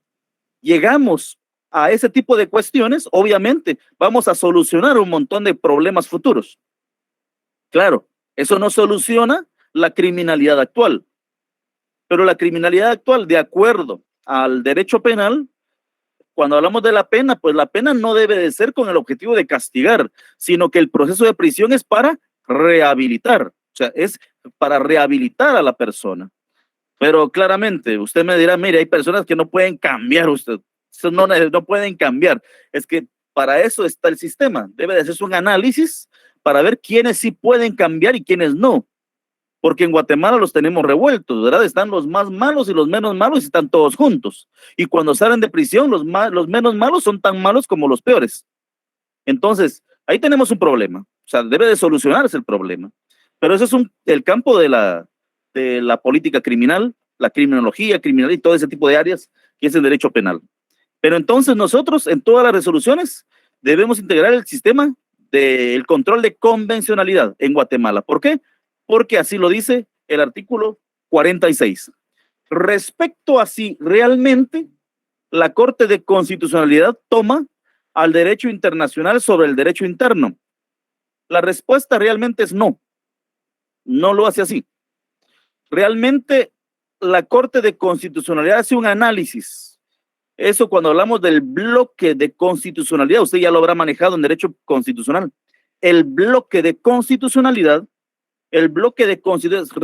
llegamos a ese tipo de cuestiones, obviamente vamos a solucionar un montón de problemas futuros. Claro, eso no soluciona la criminalidad actual, pero la criminalidad actual, de acuerdo al derecho penal, cuando hablamos de la pena, pues la pena no debe de ser con el objetivo de castigar, sino que el proceso de prisión es para rehabilitar, o sea, es para rehabilitar a la persona. Pero claramente, usted me dirá, mire, hay personas que no pueden cambiar, usted, no pueden cambiar. Es que para eso está el sistema, debe de hacerse un análisis para ver quiénes sí pueden cambiar y quiénes no. Porque en Guatemala los tenemos revueltos, ¿verdad? Están los más malos y los menos malos y están todos juntos. Y cuando salen de prisión, los menos malos son tan malos como los peores. Entonces, ahí tenemos un problema. O sea, debe de solucionarse el problema. Pero eso es el campo de la política criminal, la criminología, criminal y todo ese tipo de áreas que es el derecho penal. Pero entonces nosotros, en todas las resoluciones, debemos integrar el sistema del control de convencionalidad en Guatemala. ¿Por qué? Porque así lo dice el artículo 46. Respecto a si realmente la Corte de Constitucionalidad toma al derecho internacional sobre el derecho interno. La respuesta realmente es no. No lo hace así. Realmente la Corte de Constitucionalidad hace un análisis. Eso cuando hablamos del bloque de constitucionalidad, usted ya lo habrá manejado en derecho constitucional. El bloque de constitucionalidad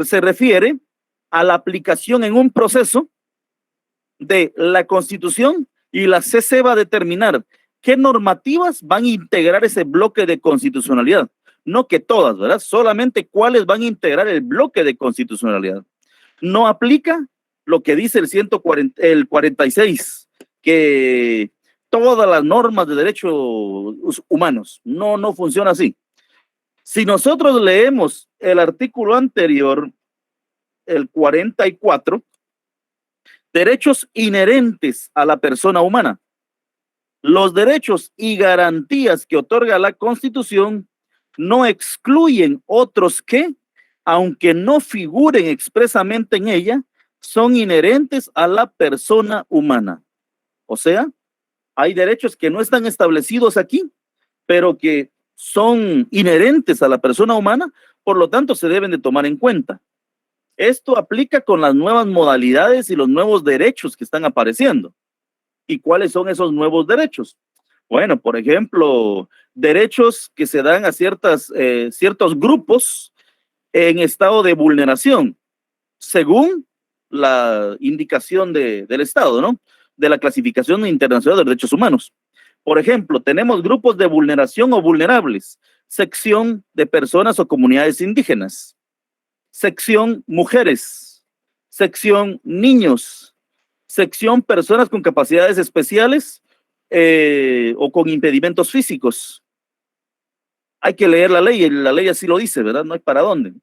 se refiere a la aplicación en un proceso de la Constitución y la CC va a determinar qué normativas van a integrar ese bloque de constitucionalidad. No que todas, ¿verdad? Solamente cuáles van a integrar el bloque de constitucionalidad. No aplica lo que dice el 46, que todas las normas de derechos humanos. No funciona así. Si nosotros leemos el artículo anterior, el 44, derechos inherentes a la persona humana. Los derechos y garantías que otorga la Constitución no excluyen otros que, aunque no figuren expresamente en ella, son inherentes a la persona humana. O sea, hay derechos que no están establecidos aquí, pero que son inherentes a la persona humana, por lo tanto se deben de tomar en cuenta. Esto aplica con las nuevas modalidades y los nuevos derechos que están apareciendo. ¿Y cuáles son esos nuevos derechos? Bueno, por ejemplo, derechos que se dan a ciertos grupos en estado de vulneración, según la indicación del Estado, ¿no? De la Clasificación Internacional de Derechos Humanos. Por ejemplo, tenemos grupos de vulneración o vulnerables, sección de personas o comunidades indígenas, sección mujeres, sección niños, sección personas con capacidades especiales o con impedimentos físicos. Hay que leer la ley así lo dice, ¿verdad? No hay para dónde.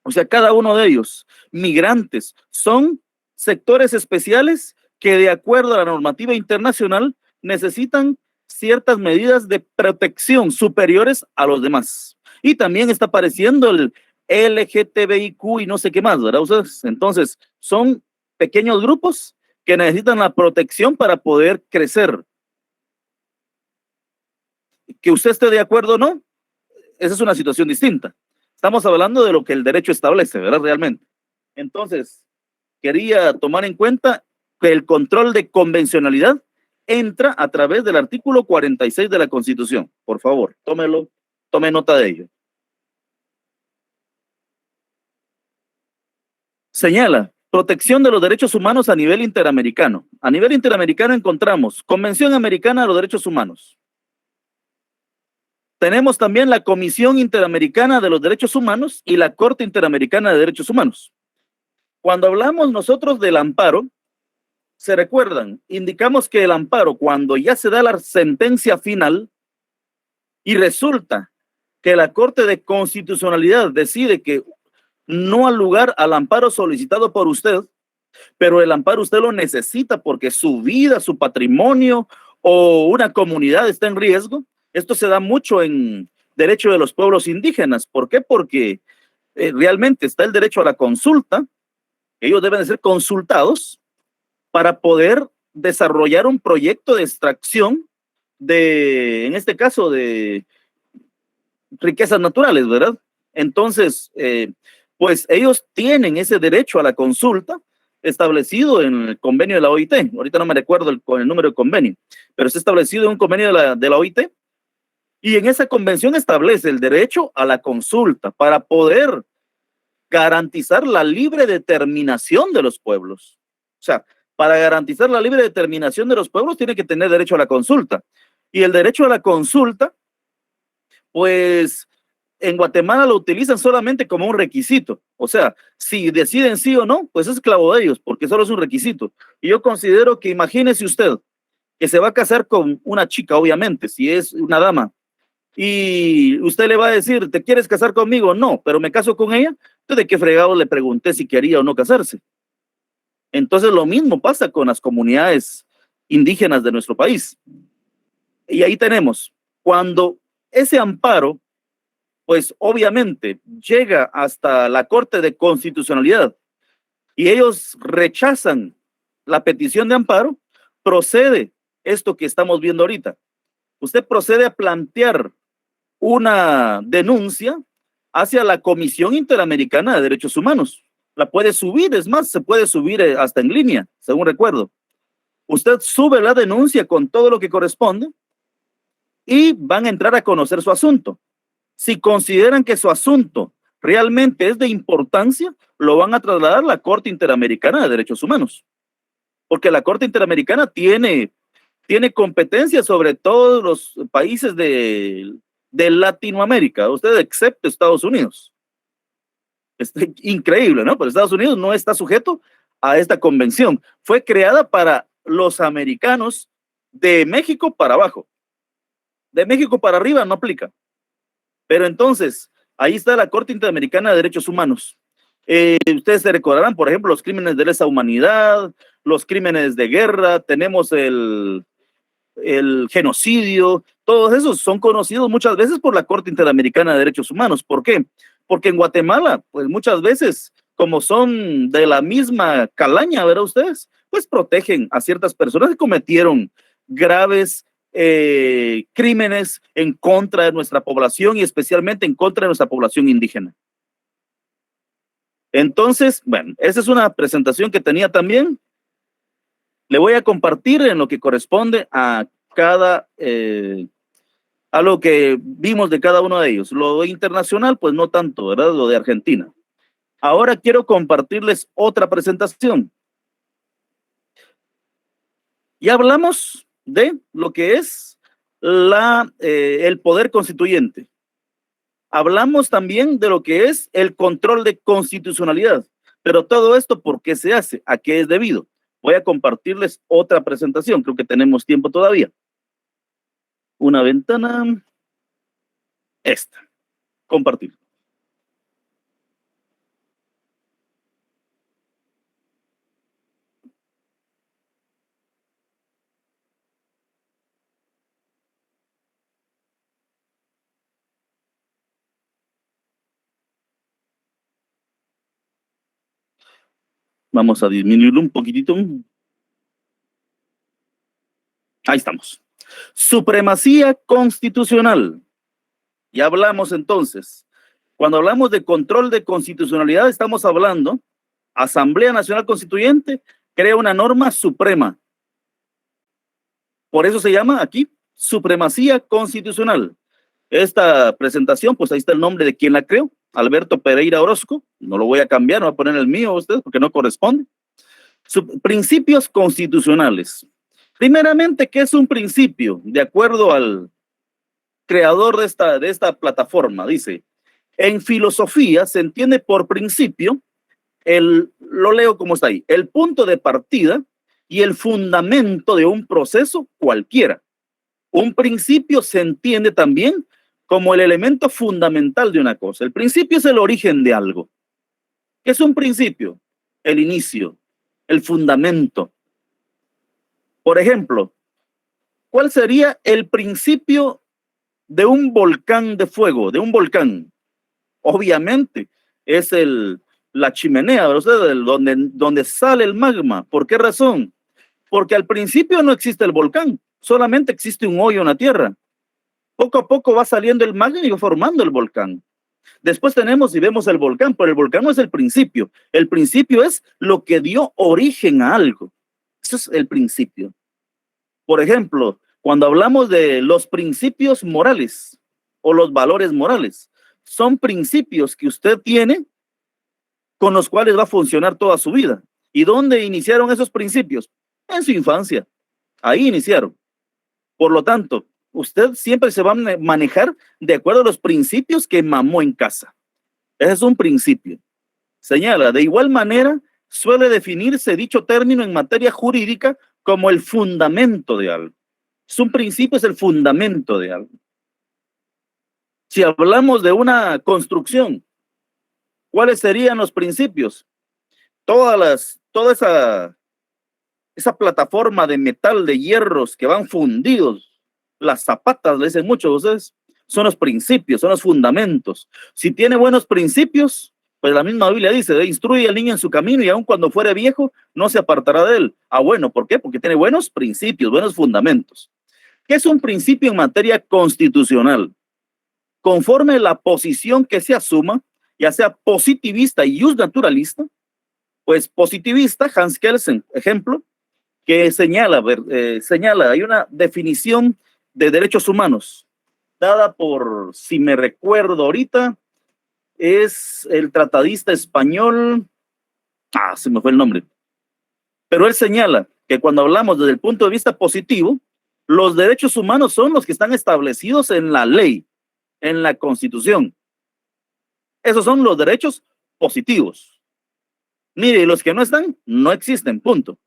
O sea, cada uno de ellos, migrantes, son sectores especiales que de acuerdo a la normativa internacional necesitan ciertas medidas de protección superiores a los demás. Y también está apareciendo el LGTBIQ y no sé qué más, ¿verdad? Entonces, son pequeños grupos que necesitan la protección para poder crecer. Que usted esté de acuerdo o no, esa es una situación distinta. Estamos hablando de lo que el derecho establece, ¿verdad? Realmente. Entonces, quería tomar en cuenta que el control de convencionalidad entra a través del artículo 46 de la Constitución. Por favor, tome nota de ello. Señala, protección de los derechos humanos a nivel interamericano. A nivel interamericano encontramos Convención Americana de los Derechos Humanos, tenemos también la Comisión Interamericana de los Derechos Humanos y la Corte Interamericana de Derechos Humanos. Cuando hablamos nosotros del amparo, se recuerdan, indicamos que el amparo, cuando ya se da la sentencia final y resulta que la Corte de Constitucionalidad decide que no ha lugar al amparo solicitado por usted, pero el amparo usted lo necesita porque su vida, su patrimonio o una comunidad está en riesgo. Esto se da mucho en derecho de los pueblos indígenas. ¿Por qué? Porque realmente está el derecho a la consulta. Ellos deben de ser consultados para poder desarrollar un proyecto de extracción de, en este caso, de riquezas naturales, ¿verdad? Entonces, pues ellos tienen ese derecho a la consulta establecido en el convenio de la OIT. Ahorita no me recuerdo el número de convenio, pero está establecido en un convenio de la OIT. Y en esa convención establece el derecho a la consulta para poder garantizar la libre determinación de los pueblos. O sea, para garantizar la libre determinación de los pueblos tiene que tener derecho a la consulta. Y el derecho a la consulta, pues en Guatemala lo utilizan solamente como un requisito. O sea, si deciden sí o no, pues es esclavo de ellos, porque solo es un requisito. Y yo considero que, imagínese usted, que se va a casar con una chica, obviamente, si es una dama, y usted le va a decir, ¿te quieres casar conmigo? No, pero me caso con ella. Entonces, ¿de qué fregado le pregunté si quería o no casarse? Entonces, lo mismo pasa con las comunidades indígenas de nuestro país. Y ahí tenemos, cuando ese amparo, pues obviamente llega hasta la Corte de Constitucionalidad y ellos rechazan la petición de amparo, procede esto que estamos viendo ahorita. Usted procede a plantear una denuncia hacia la Comisión Interamericana de Derechos Humanos. La puede subir, es más, se puede subir hasta en línea, según recuerdo. Usted sube la denuncia con todo lo que corresponde y van a entrar a conocer su asunto. Si consideran que su asunto realmente es de importancia, lo van a trasladar a la Corte Interamericana de Derechos Humanos. Porque la Corte Interamericana tiene competencia sobre todos los países de Latinoamérica, usted excepto Estados Unidos. Es increíble, ¿no? Pero Estados Unidos no está sujeto a esta convención. Fue creada para los americanos de México para abajo. De México para arriba no aplica. Pero entonces, ahí está la Corte Interamericana de Derechos Humanos. Ustedes se recordarán, por ejemplo, los crímenes de lesa humanidad, los crímenes de guerra, tenemos el genocidio, todos esos son conocidos muchas veces por la Corte Interamericana de Derechos Humanos. ¿Por qué? Porque en Guatemala, pues muchas veces, como son de la misma calaña, ¿verdad ustedes? Pues protegen a ciertas personas que cometieron graves crímenes en contra de nuestra población y especialmente en contra de nuestra población indígena. Entonces, bueno, esa es una presentación que tenía también. Le voy a compartir en lo que corresponde a cada, a lo que vimos de cada uno de ellos. Lo internacional, pues no tanto, ¿verdad? Lo de Argentina. Ahora quiero compartirles otra presentación. Ya hablamos de lo que es el poder constituyente. Hablamos también de lo que es el control de constitucionalidad. Pero todo esto, ¿por qué se hace? ¿A qué es debido? Voy a compartirles otra presentación. Creo que tenemos tiempo todavía. Una ventana. Esta. Compartir. Vamos a disminuirlo un poquitito. Ahí estamos. Supremacía constitucional. Ya hablamos entonces. Cuando hablamos de control de constitucionalidad, estamos hablando, Asamblea Nacional Constituyente crea una norma suprema. Por eso se llama aquí supremacía constitucional. Esta presentación, pues ahí está el nombre de quien la creó, Alberto Pereira Orozco. No lo voy a cambiar, no voy a poner el mío a ustedes porque no corresponde. Principios constitucionales. Primeramente, ¿qué es un principio? De acuerdo al creador de esta plataforma, dice, en filosofía se entiende por principio, lo leo como está ahí, el punto de partida y el fundamento de un proceso cualquiera. Un principio se entiende también como el elemento fundamental de una cosa. El principio es el origen de algo. ¿Qué es un principio? El inicio, el fundamento. Por ejemplo, ¿cuál sería el principio de un volcán de fuego, de un volcán? Obviamente es la chimenea, ¿verdad? Donde sale el magma. ¿Por qué razón? Porque al principio no existe el volcán, solamente existe un hoyo en la tierra. Poco a poco va saliendo el magma y va formando el volcán. Después tenemos y vemos el volcán, pero el volcán no es el principio. El principio es lo que dio origen a algo. Eso es el principio. Por ejemplo, cuando hablamos de los principios morales o los valores morales, son principios que usted tiene con los cuales va a funcionar toda su vida. ¿Y dónde iniciaron esos principios? En su infancia. Ahí iniciaron. Por lo tanto, usted siempre se va a manejar de acuerdo a los principios que mamó en casa. Ese es un principio. Señala, de igual manera, suele definirse dicho término en materia jurídica como el fundamento de algo. Es un principio, es el fundamento de algo. Si hablamos de una construcción, ¿cuáles serían los principios? Toda esa plataforma de metal, de hierros que van fundidos, las zapatas, le dicen muchos de ustedes, son los principios, son los fundamentos. Si tiene buenos principios, pues la misma Biblia dice, instruye al niño en su camino y aun cuando fuere viejo, no se apartará de él. Ah, bueno, ¿por qué? Porque tiene buenos principios, buenos fundamentos. ¿Qué es un principio en materia constitucional? Conforme la posición que se asuma, ya sea positivista y justnaturalista, pues positivista, Hans Kelsen, ejemplo, que señala, hay una definición de derechos humanos, dada por, si me recuerdo ahorita, es el tratadista español, se me fue el nombre, pero él señala que cuando hablamos desde el punto de vista positivo, los derechos humanos son los que están establecidos en la ley, en la Constitución. Esos son los derechos positivos. Mire, los que no están, no existen, punto.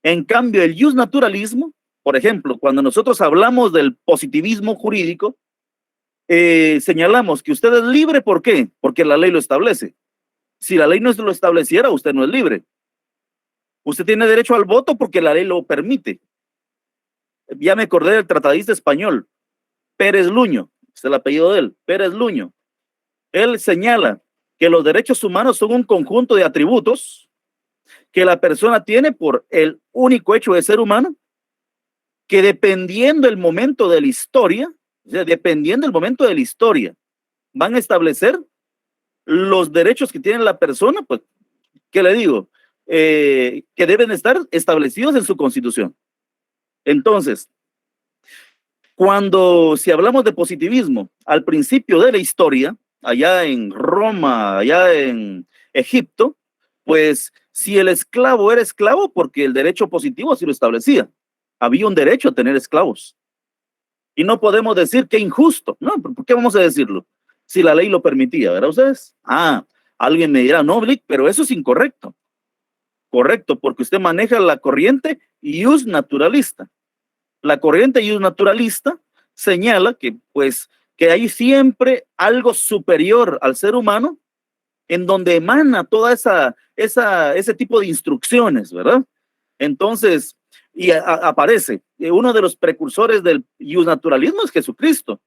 En cambio, el justnaturalismo, por ejemplo, cuando nosotros hablamos del positivismo jurídico, señalamos que usted es libre, ¿por qué? Porque la ley lo establece. Si la ley no lo estableciera, usted no es libre. Usted tiene derecho al voto porque la ley lo permite. Ya me acordé del tratadista español, Pérez Luño, es el apellido de él, Pérez Luño. Él señala que los derechos humanos son un conjunto de atributos que la persona tiene por el único hecho de ser humano, que dependiendo del momento de la historia, o sea, dependiendo del momento de la historia, van a establecer los derechos que tiene la persona, pues, ¿qué le digo? Que deben estar establecidos en su constitución. Entonces, si hablamos de positivismo, al principio de la historia, allá en Roma, allá en Egipto, pues si el esclavo era esclavo, porque el derecho positivo así lo establecía, había un derecho a tener esclavos. Y no podemos decir que injusto, no, ¿por qué vamos a decirlo? Si la ley lo permitía, ¿verdad ustedes? Alguien me dirá, no, Blick, pero eso es incorrecto. Correcto, porque usted maneja la corriente justnaturalista. La corriente justnaturalista señala que, pues, que hay siempre algo superior al ser humano en donde emana toda ese tipo de instrucciones, ¿verdad? Entonces, y aparece, uno de los precursores del justnaturalismo es Jesucristo.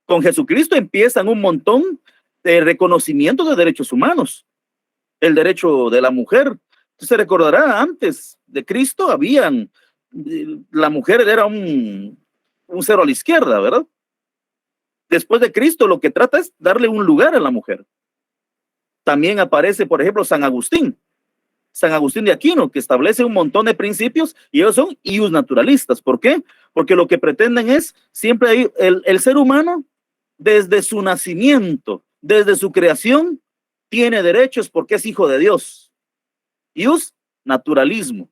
Con Jesucristo empiezan un montón de reconocimientos de derechos humanos. El derecho de la mujer. Se recordará, antes de Cristo la mujer era un cero a la izquierda, ¿verdad? Después de Cristo lo que trata es darle un lugar a la mujer. También aparece, por ejemplo, San Agustín de Aquino, que establece un montón de principios y ellos son justnaturalistas. ¿Por qué? Porque lo que pretenden es siempre el ser humano, desde su nacimiento, desde su creación, tiene derechos porque es hijo de Dios. Justnaturalismo.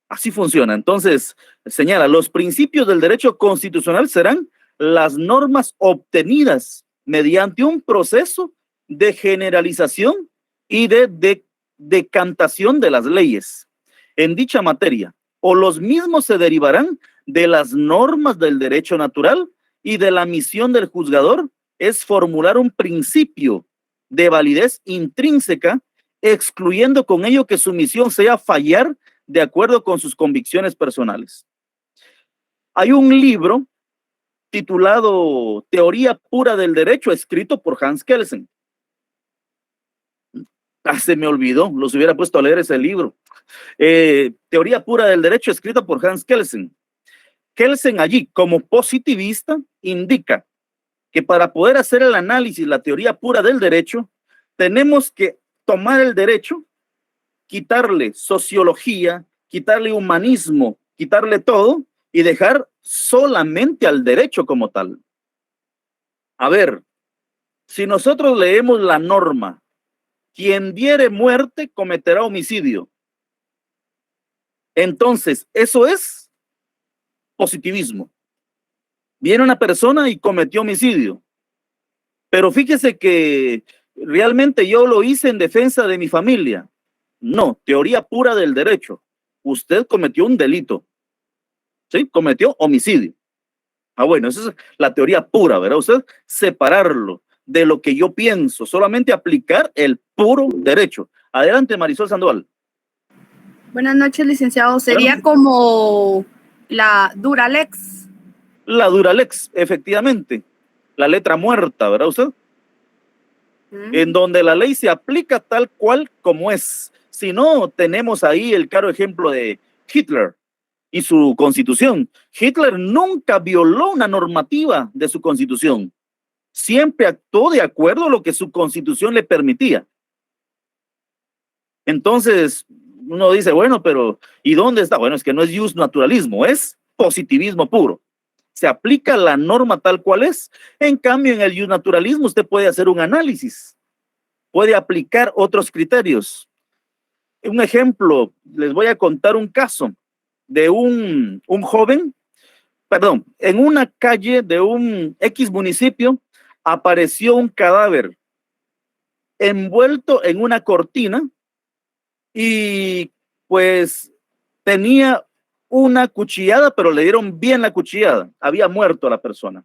Así funciona. Entonces, señala, los principios del derecho constitucional serán las normas obtenidas mediante un proceso de generalización y de decantación de las leyes en dicha materia, o los mismos se derivarán de las normas del derecho natural, y de la misión del juzgador es formular un principio de validez intrínseca, excluyendo con ello que su misión sea fallar de acuerdo con sus convicciones personales. Hay un libro titulado Teoría Pura del Derecho, escrito por Hans Kelsen. Se me olvidó, los hubiera puesto a leer ese libro. Teoría Pura del Derecho, escrita por Hans Kelsen. Kelsen allí, como positivista, indica que para poder hacer el análisis, la teoría pura del derecho, tenemos que tomar el derecho, quitarle sociología, quitarle humanismo, quitarle todo y dejar solamente al derecho como tal. A ver, si nosotros leemos la norma, quien diere muerte cometerá homicidio. Entonces, eso es positivismo. Viene una persona y cometió homicidio, pero fíjese que realmente yo lo hice en defensa de mi familia. No, teoría pura del derecho. Usted cometió un delito, ¿sí? Cometió homicidio. Bueno, esa es la teoría pura, ¿verdad? Usted separarlo de lo que yo pienso, solamente aplicar el puro derecho. Adelante, Marisol Sandoval. Buenas noches, licenciado. Sería como la Duralex. La Duralex, efectivamente. La letra muerta, ¿verdad usted? En donde la ley se aplica tal cual como es. Si no, tenemos ahí el claro ejemplo de Hitler y su constitución. Hitler nunca violó una normativa de su constitución. Siempre actuó de acuerdo a lo que su constitución le permitía. Entonces, uno dice, bueno, pero ¿y dónde está? Bueno, es que no es justnaturalismo, es positivismo puro. Se aplica la norma tal cual es. En cambio, en el justnaturalismo usted puede hacer un análisis, puede aplicar otros criterios. Un ejemplo, les voy a contar un caso de un joven, perdón, en una calle de un X municipio apareció un cadáver envuelto en una cortina y pues tenía una cuchillada, pero le dieron bien la cuchillada. Había muerto la persona.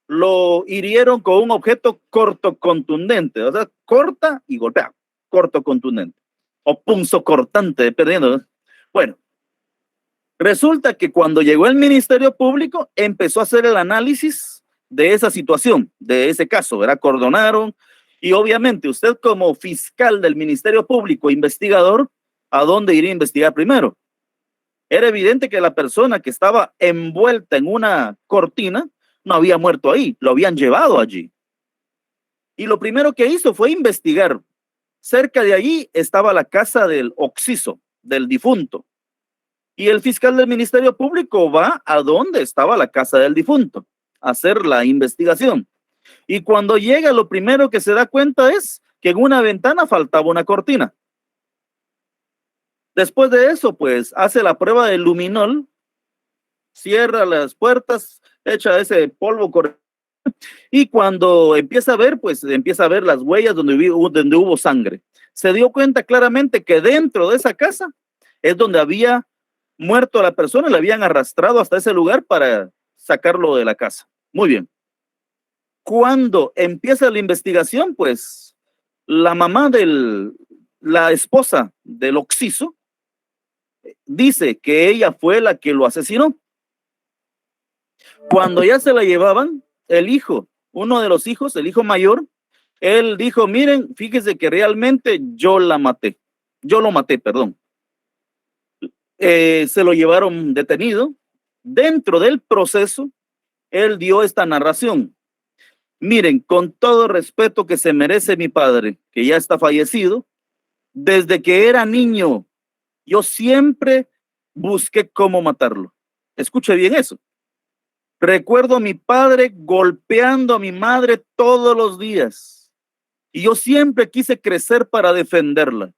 Lo hirieron con un objeto corto contundente, o sea, corta y golpea, corto contundente, o punzocortante, dependiendo. Bueno, resulta que cuando llegó el Ministerio Público, empezó a hacer el análisis de esa situación, de ese caso, ¿verdad? Acordonaron, y obviamente usted como fiscal del Ministerio Público, investigador, ¿a dónde iría a investigar primero? Era evidente que la persona que estaba envuelta en una cortina no había muerto ahí, lo habían llevado allí. Y lo primero que hizo fue investigar. Cerca de allí estaba la casa del occiso, del difunto. Y el fiscal del Ministerio Público va a donde estaba la casa del difunto, a hacer la investigación. Y cuando llega, lo primero que se da cuenta es que en una ventana faltaba una cortina. Después de eso, pues, hace la prueba de luminol, cierra las puertas, echa ese polvo, y cuando empieza a ver, pues, empieza a ver las huellas donde hubo sangre. Se dio cuenta claramente que dentro de esa casa es donde había muerto a la persona, le habían arrastrado hasta ese lugar para sacarlo de la casa. Muy bien. Cuando empieza la investigación, pues, la esposa del occiso, dice que ella fue la que lo asesinó. Cuando ya se la llevaban, el hijo, uno de los hijos, el hijo mayor, él dijo, miren, fíjese que realmente yo lo maté, perdón. Se lo llevaron detenido. Dentro del proceso, él dio esta narración. Miren, con todo respeto que se merece mi padre, que ya está fallecido, desde que era niño, yo siempre busqué cómo matarlo. Escuche bien eso. Recuerdo a mi padre golpeando a mi madre todos los días y yo siempre quise crecer para defenderla.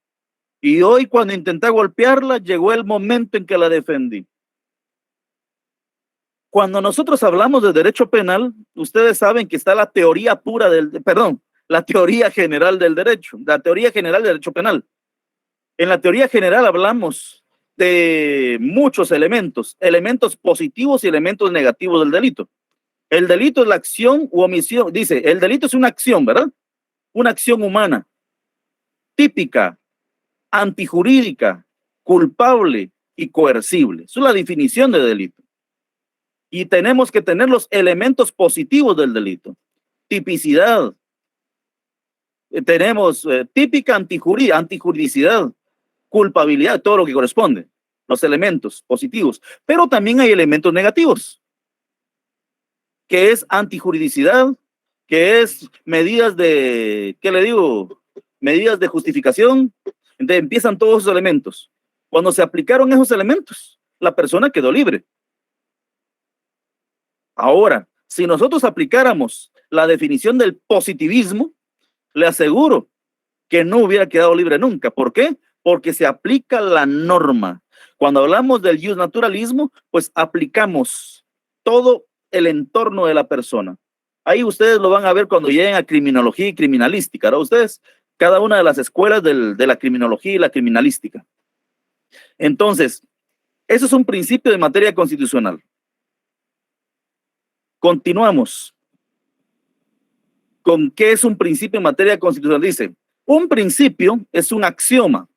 Y hoy, cuando intenté golpearla, llegó el momento en que la defendí. Cuando nosotros hablamos de derecho penal, ustedes saben que está la teoría pura la teoría general del derecho, la teoría general del derecho penal. En la teoría general hablamos de muchos elementos positivos y elementos negativos del delito. El delito es la acción u omisión, dice, el delito es una acción, ¿verdad? Una acción humana, típica, antijurídica, culpable y coercible. Esa es la definición de delito. Y tenemos que tener los elementos positivos del delito. Tipicidad. Tenemos típica, antijuridicidad, culpabilidad, todo lo que corresponde. Los elementos positivos. Pero también hay elementos negativos, que es antijuridicidad, que es medidas de, ¿qué le digo? Medidas de justificación. Entonces empiezan todos esos elementos. Cuando se aplicaron esos elementos, la persona quedó libre. Ahora, si nosotros aplicáramos la definición del positivismo, le aseguro que no hubiera quedado libre nunca. ¿Por qué? Porque se aplica la norma. Cuando hablamos del justnaturalismo, pues aplicamos todo el entorno de la persona. Ahí ustedes lo van a ver cuando lleguen a criminología y criminalística, ¿no? Ustedes, cada una de las escuelas de la criminología y la criminalística. Entonces, eso es un principio de materia constitucional. Continuamos con qué es un principio en materia constitucional. Dice, un principio es un axioma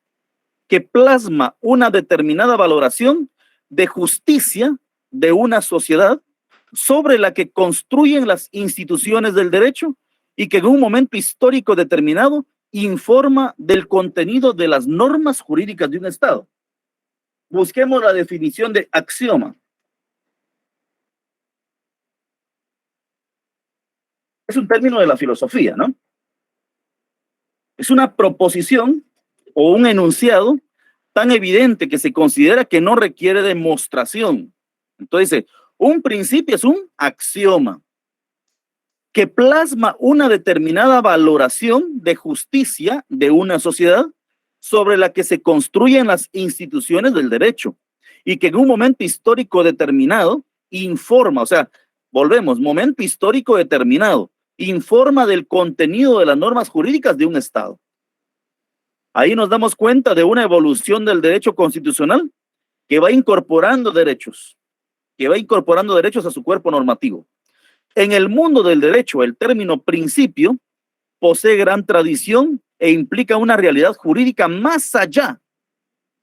que plasma una determinada valoración de justicia de una sociedad sobre la que construyen las instituciones del derecho y que en un momento histórico determinado informa del contenido de las normas jurídicas de un Estado. Busquemos la definición de axioma. Es un término de la filosofía, ¿no? Es una proposición o un enunciado tan evidente que se considera que no requiere demostración. Entonces, un principio es un axioma que plasma una determinada valoración de justicia de una sociedad sobre la que se construyen las instituciones del derecho y que en un momento histórico determinado informa, o sea, volvemos, momento histórico determinado, informa del contenido de las normas jurídicas de un Estado. Ahí nos damos cuenta de una evolución del derecho constitucional que va incorporando derechos a su cuerpo normativo. En el mundo del derecho, el término principio posee gran tradición e implica una realidad jurídica más allá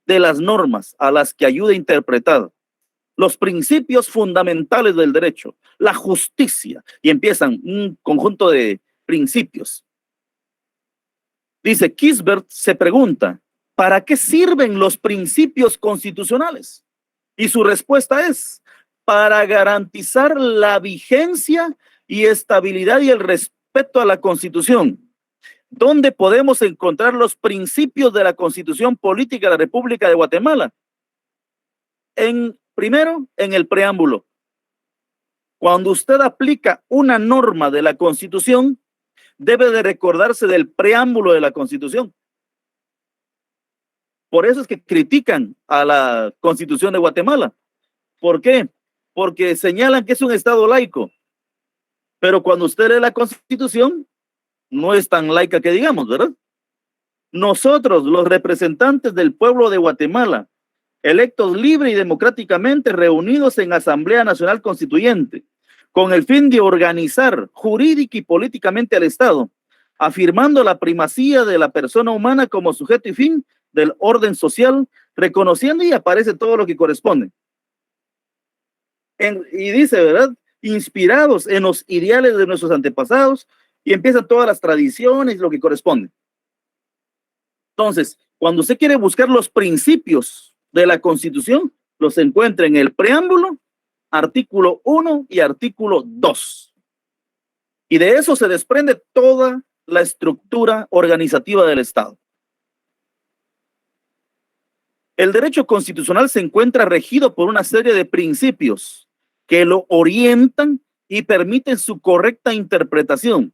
de las normas a las que ayuda a interpretar los principios fundamentales del derecho, la justicia, y empiezan un conjunto de principios. Dice, Kisbert se pregunta, ¿para qué sirven los principios constitucionales? Y su respuesta es, para garantizar la vigencia y estabilidad y el respeto a la Constitución. ¿Dónde podemos encontrar los principios de la Constitución Política de la República de Guatemala? Primero, en el preámbulo. Cuando usted aplica una norma de la Constitución, debe de recordarse del preámbulo de la Constitución. Por eso es que critican a la Constitución de Guatemala. ¿Por qué? Porque señalan que es un Estado laico. Pero cuando usted lee la Constitución, no es tan laica que digamos, ¿verdad? Nosotros, los representantes del pueblo de Guatemala, electos libre y democráticamente, reunidos en Asamblea Nacional Constituyente, con el fin de organizar jurídica y políticamente al Estado, afirmando la primacía de la persona humana como sujeto y fin del orden social, reconociendo, y aparece todo lo que corresponde. Y dice, ¿verdad? Inspirados en los ideales de nuestros antepasados, y empiezan todas las tradiciones, lo que corresponde. Entonces, cuando usted quiere buscar los principios de la Constitución, los encuentra en el preámbulo, artículo 1 y artículo 2. Y de eso se desprende toda la estructura organizativa del Estado. El derecho constitucional se encuentra regido por una serie de principios que lo orientan y permiten su correcta interpretación.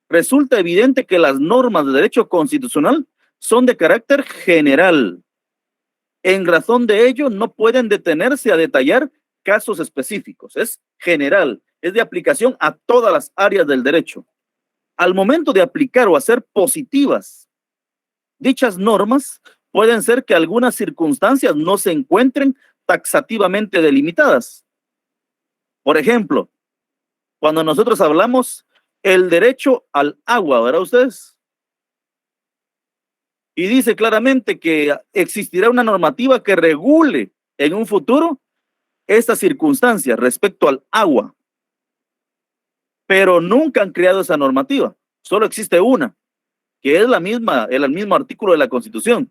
Resulta evidente que las normas de derecho constitucional son de carácter general. En razón de ello, no pueden detenerse a detallar casos específicos. Es general, es de aplicación a todas las áreas del derecho. Al momento de aplicar o hacer positivas dichas normas, pueden ser que algunas circunstancias no se encuentren taxativamente delimitadas. Por ejemplo, cuando nosotros hablamos el derecho al agua, ¿verdad ustedes? Y dice claramente que existirá una normativa que regule en un futuro estas circunstancias respecto al agua. Pero nunca han creado esa normativa. Solo existe una, que es el mismo artículo de la Constitución.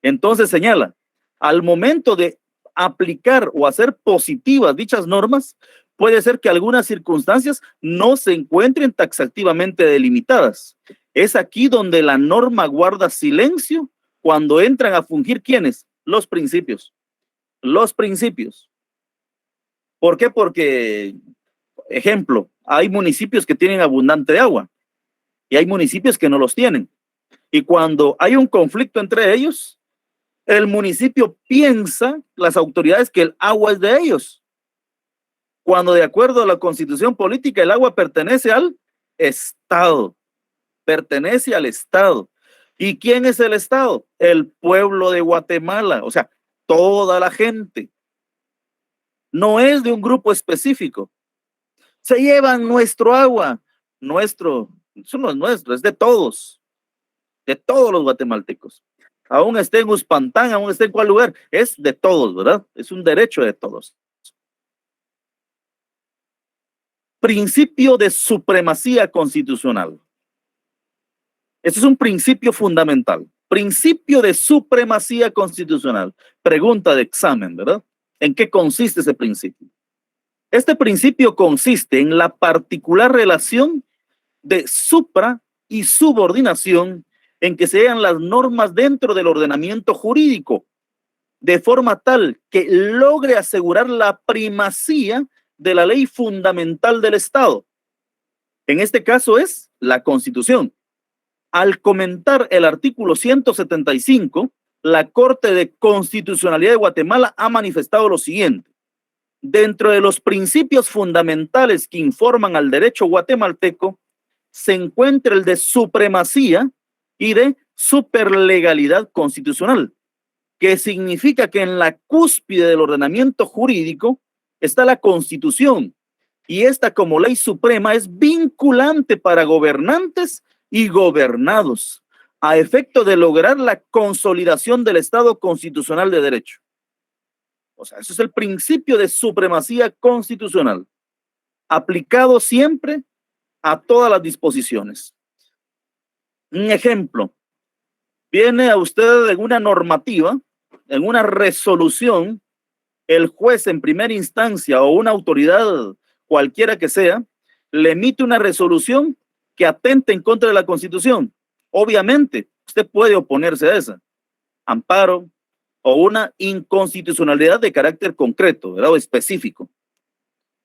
Entonces señala, al momento de aplicar o hacer positivas dichas normas, puede ser que algunas circunstancias no se encuentren taxativamente delimitadas. Es aquí donde la norma guarda silencio cuando entran a fungir ¿quiénes? Los principios. Los principios. ¿Por qué? Porque, ejemplo, hay municipios que tienen abundante agua y hay municipios que no los tienen. Y cuando hay un conflicto entre ellos, el municipio piensa, las autoridades, que el agua es de ellos. Cuando de acuerdo a la Constitución política, el agua pertenece al Estado. Pertenece al Estado. ¿Y quién es el Estado? El pueblo de Guatemala, o sea, toda la gente. No es de un grupo específico. Se llevan nuestro agua. Eso no es nuestro, es de todos los guatemaltecos. Aún esté en Uspantán, aún esté en cual lugar, es de todos, ¿verdad? Es un derecho de todos. Principio de supremacía constitucional. Este es un principio fundamental. Principio de supremacía constitucional. Pregunta de examen, ¿verdad? ¿En qué consiste ese principio? Este principio consiste en la particular relación de supra y subordinación en que se hallan las normas dentro del ordenamiento jurídico, de forma tal que logre asegurar la primacía de la ley fundamental del Estado. En este caso es la Constitución. Al comentar el artículo 175, la Corte de Constitucionalidad de Guatemala ha manifestado lo siguiente. Dentro de los principios fundamentales que informan al derecho guatemalteco, se encuentra el de supremacía y de superlegalidad constitucional, que significa que en la cúspide del ordenamiento jurídico está la Constitución, y esta como ley suprema es vinculante para gobernantes y gobernados, a efecto de lograr la consolidación del Estado constitucional de derecho. O sea, eso es el principio de supremacía constitucional, aplicado siempre a todas las disposiciones. Un ejemplo, viene a usted en una normativa, en una resolución, el juez en primera instancia o una autoridad cualquiera que sea, le emite una resolución que atente en contra de la Constitución. Obviamente, usted puede oponerse a esa, amparo o una inconstitucionalidad de carácter concreto, ¿verdad? O específico.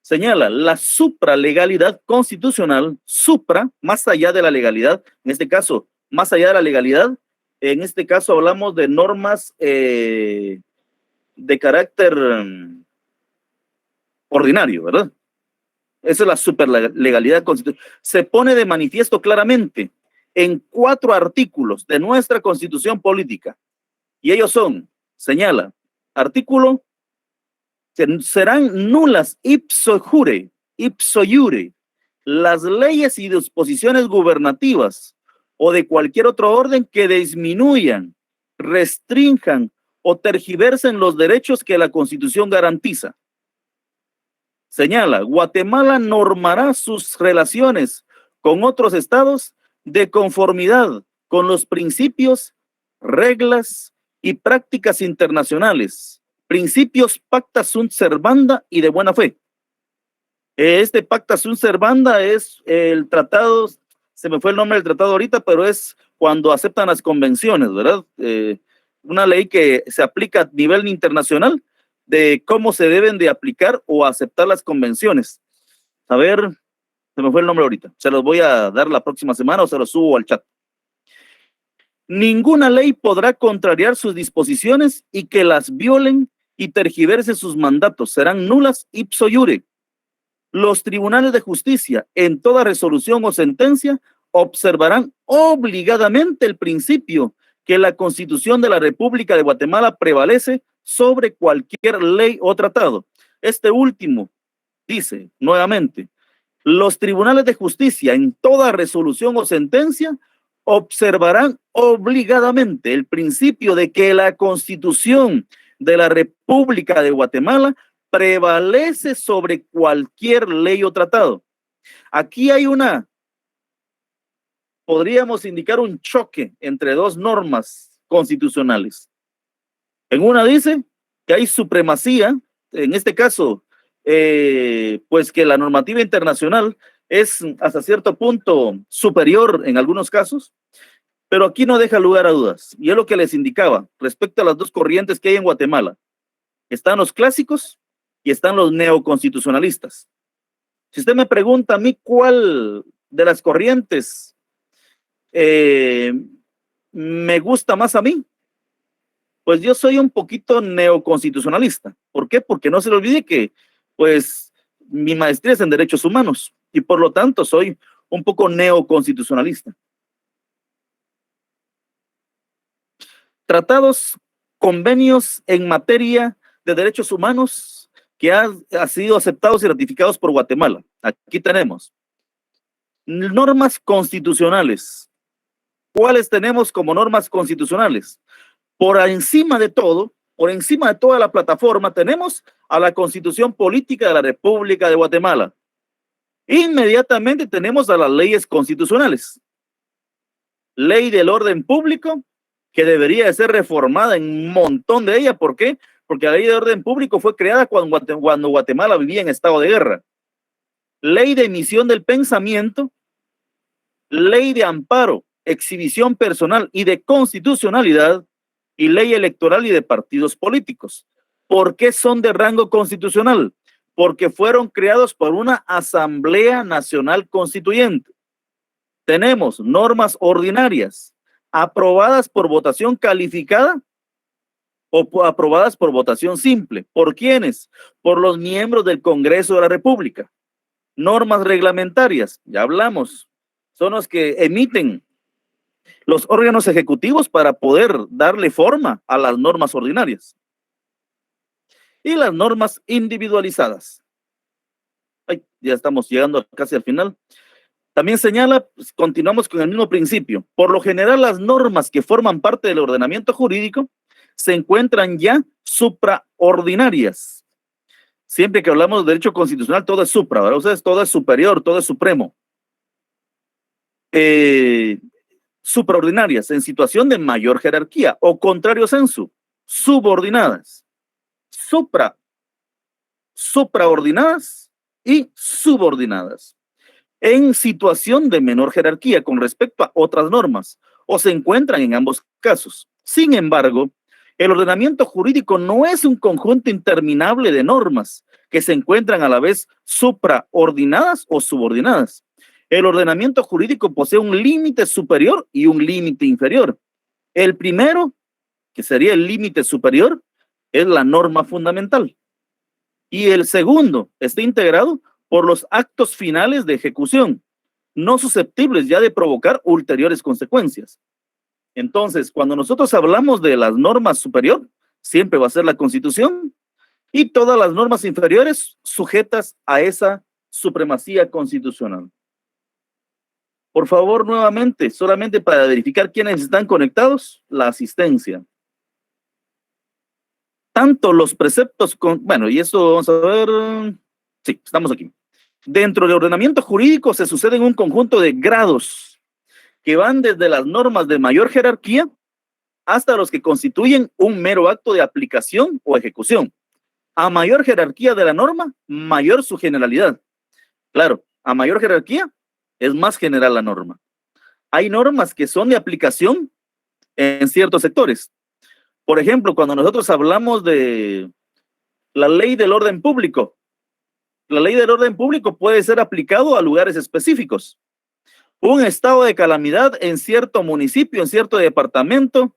Señala la supralegalidad constitucional, supra, más allá de la legalidad, en este caso, más allá de la legalidad, en este caso hablamos de normas de carácter ordinario, ¿verdad? Esa es la superlegalidad constitucional. Se pone de manifiesto claramente en 4 artículos de nuestra Constitución política, y ellos son, señala, artículo, serán nulas ipso iure, las leyes y disposiciones gubernativas o de cualquier otro orden que disminuyan, restrinjan o tergiversen los derechos que la Constitución garantiza. Señala, Guatemala normará sus relaciones con otros estados de conformidad con los principios, reglas y prácticas internacionales, principios pacta sunt servanda y de buena fe. Este pacta sunt servanda es el tratado, se me fue el nombre del tratado ahorita, pero es cuando aceptan las convenciones, ¿verdad? Una ley que se aplica a nivel internacional de cómo se deben de aplicar o aceptar las convenciones. A ver, se me fue el nombre ahorita. Se los voy a dar la próxima semana o se los subo al chat. ninguna ley podrá contrariar sus disposiciones y que las violen y tergiverse sus mandatos. Serán nulas ipso iure. Los tribunales de justicia, en toda resolución o sentencia, observarán obligadamente el principio que la Constitución de la República de Guatemala prevalece sobre cualquier ley o tratado. Este último dice nuevamente, los tribunales de justicia, en toda resolución o sentencia, observarán obligadamente el principio de que la Constitución de la República de Guatemala prevalece sobre cualquier ley o tratado. Aquí hay podríamos indicar un choque entre dos normas constitucionales. En una dice que hay supremacía, en este caso, pues que la normativa internacional es hasta cierto punto superior en algunos casos, pero aquí no deja lugar a dudas. Y es lo que les indicaba respecto a las dos corrientes que hay en Guatemala. Están los clásicos y están los neoconstitucionalistas. Si usted me pregunta a mí cuál de las corrientes me gusta más a mí, pues yo soy un poquito neoconstitucionalista. ¿Por qué? Porque no se le olvide que pues mi maestría es en derechos humanos y por lo tanto soy un poco neoconstitucionalista. Tratados, convenios en materia de derechos humanos que han sido aceptados y ratificados por Guatemala. Aquí tenemos normas constitucionales. ¿Cuáles tenemos como normas constitucionales? Por encima de todo, por encima de toda la plataforma, tenemos a la Constitución Política de la República de Guatemala. Inmediatamente tenemos a las leyes constitucionales. Ley del orden público, que debería de ser reformada en un montón de ellas. ¿Por qué? Porque la ley de orden público fue creada cuando Guatemala vivía en estado de guerra. Ley de emisión del pensamiento, ley de amparo, exhibición personal y de constitucionalidad, y ley electoral y de partidos políticos. ¿Por qué son de rango constitucional? Porque fueron creados por una Asamblea Nacional Constituyente. Tenemos normas ordinarias aprobadas por votación calificada o aprobadas por votación simple. ¿Por quiénes? Por los miembros del Congreso de la República. Normas reglamentarias, ya hablamos, son los que emiten los órganos ejecutivos para poder darle forma a las normas ordinarias. Y las normas individualizadas. Ay, ya estamos llegando casi al final. También señala, pues, continuamos con el mismo principio. Por lo general, las normas que forman parte del ordenamiento jurídico se encuentran ya supraordinarias. Siempre que hablamos de derecho constitucional, todo es supra, ¿verdad? Ustedes, todo es superior, todo es supremo. Supraordinarias, en situación de mayor jerarquía, o contrario sensu, subordinadas. Supraordinadas y subordinadas. En situación de menor jerarquía con respecto a otras normas, o se encuentran en ambos casos. Sin embargo, el ordenamiento jurídico no es un conjunto interminable de normas que se encuentran a la vez supraordinadas o subordinadas. El ordenamiento jurídico posee un límite superior y un límite inferior. El primero, que sería el límite superior, es la norma fundamental. Y el segundo está integrado por los actos finales de ejecución, no susceptibles ya de provocar ulteriores consecuencias. Entonces, cuando nosotros hablamos de las normas superiores, siempre va a ser la Constitución y todas las normas inferiores sujetas a esa supremacía constitucional. Por favor, nuevamente, solamente para verificar quiénes están conectados, la asistencia. Tanto los preceptos, bueno, y eso vamos a ver, sí, estamos aquí. Dentro del ordenamiento jurídico se suceden un conjunto de grados que van desde las normas de mayor jerarquía hasta los que constituyen un mero acto de aplicación o ejecución. A mayor jerarquía de la norma, mayor su generalidad. Claro, a mayor jerarquía es más general la norma. Hay normas que son de aplicación en ciertos sectores. Por ejemplo, cuando nosotros hablamos de la ley del orden público, la ley del orden público puede ser aplicado a lugares específicos. un estado de calamidad en cierto municipio, en cierto departamento,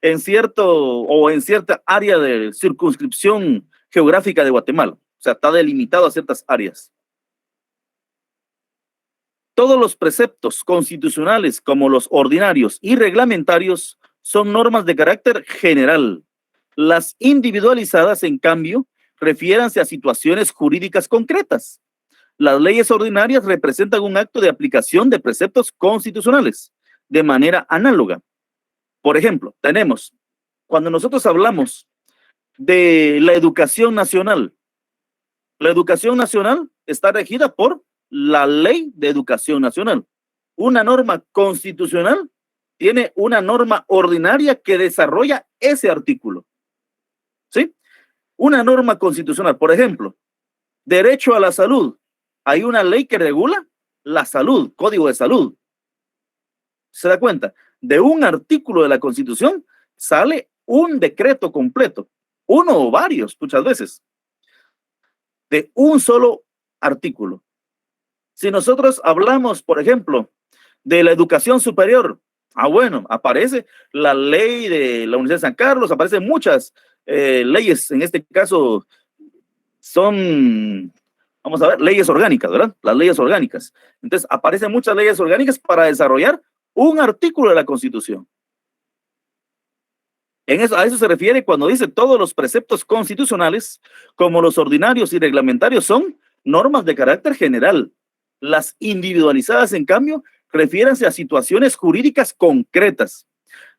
en cierta área de circunscripción geográfica de Guatemala. O sea, está delimitado a ciertas áreas. Todos los preceptos constitucionales, como los ordinarios y reglamentarios, son normas de carácter general. Las individualizadas, en cambio, refiéranse a situaciones jurídicas concretas. Las leyes ordinarias representan un acto de aplicación de preceptos constitucionales de manera análoga. Por ejemplo, cuando nosotros hablamos de la educación nacional está regida por la Ley de Educación Nacional. Una norma constitucional tiene una norma ordinaria que desarrolla ese artículo. ¿Sí? Una norma constitucional, por ejemplo, derecho a la salud. Hay una ley que regula la salud, Código de Salud. ¿Se da cuenta? De un artículo de la Constitución sale un decreto completo, uno o varios, muchas veces, de un solo artículo. Si nosotros hablamos, por ejemplo, de la educación superior, bueno, aparece la ley de la Universidad de San Carlos, aparecen muchas leyes, en este caso son, vamos a ver, leyes orgánicas, ¿verdad? Las leyes orgánicas. Entonces, aparecen muchas leyes orgánicas para desarrollar un artículo de la Constitución. A eso se refiere cuando dice todos los preceptos constitucionales, como los ordinarios y reglamentarios, son normas de carácter general. Las individualizadas, en cambio, refiéranse a situaciones jurídicas concretas.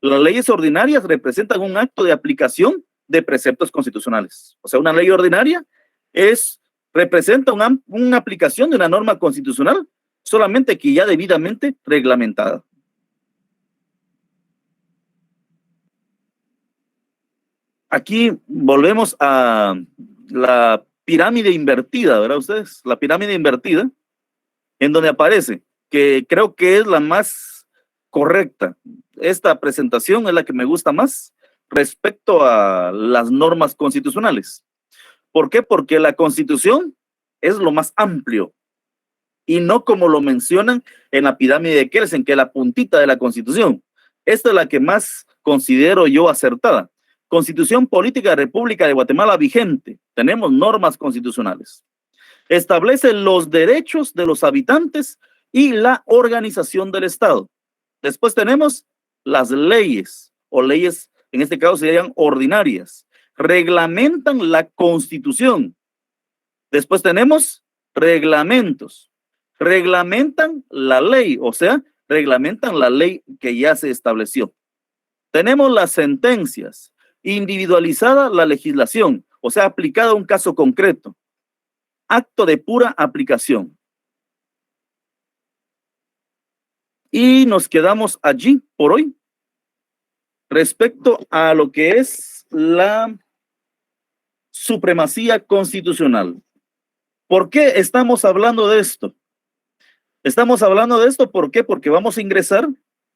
Las leyes ordinarias representan un acto de aplicación de preceptos constitucionales. O sea, una ley ordinaria representa una aplicación de una norma constitucional, solamente que ya debidamente reglamentada. Aquí volvemos a la pirámide invertida, ¿verdad ustedes? La pirámide invertida, en donde aparece, que creo que es la más correcta. Esta presentación es la que me gusta más respecto a las normas constitucionales. ¿Por qué? Porque la Constitución es lo más amplio y no como lo mencionan en la pirámide de Kelsen, que es la puntita de la Constitución. Esta es la que más considero yo acertada. Constitución Política de República de Guatemala vigente. Tenemos normas constitucionales. Establece los derechos de los habitantes y la organización del Estado. Después tenemos las leyes, o leyes, en este caso serían ordinarias. Reglamentan la Constitución. Después tenemos reglamentos. Reglamentan la ley, o sea, reglamentan la ley que ya se estableció. Tenemos las sentencias. Individualizada la legislación, o sea, aplicada a un caso concreto. Acto de pura aplicación. Y nos quedamos allí por hoy respecto a lo que es la supremacía constitucional. ¿Por qué estamos hablando de esto? Estamos hablando de esto, ¿por qué? Porque vamos a ingresar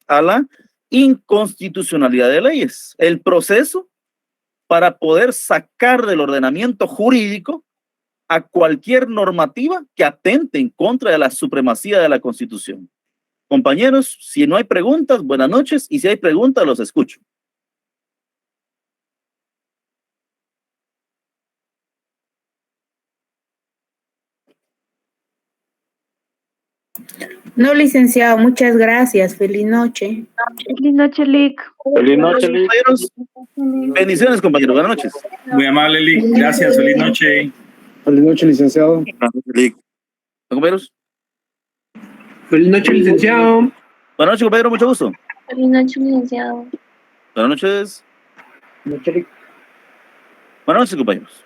a la inconstitucionalidad de leyes. El proceso para poder sacar del ordenamiento jurídico a cualquier normativa que atente en contra de la supremacía de la Constitución. Compañeros, si no hay preguntas, buenas noches, y si hay preguntas, los escucho. No, licenciado, muchas gracias. Feliz noche. Feliz noche, Lick. Feliz noche, Lick. Bendiciones, compañeros. Buenas noches. Muy amable, Lick. Gracias. Feliz noche. Feliz noche, licenciado. Compañeros. Feliz noche, licenciado. Buenas noches, compañero. Mucho gusto. Feliz noche, licenciado. Buenas noches. Buenas noches, Lick. Buenas noches, compañeros.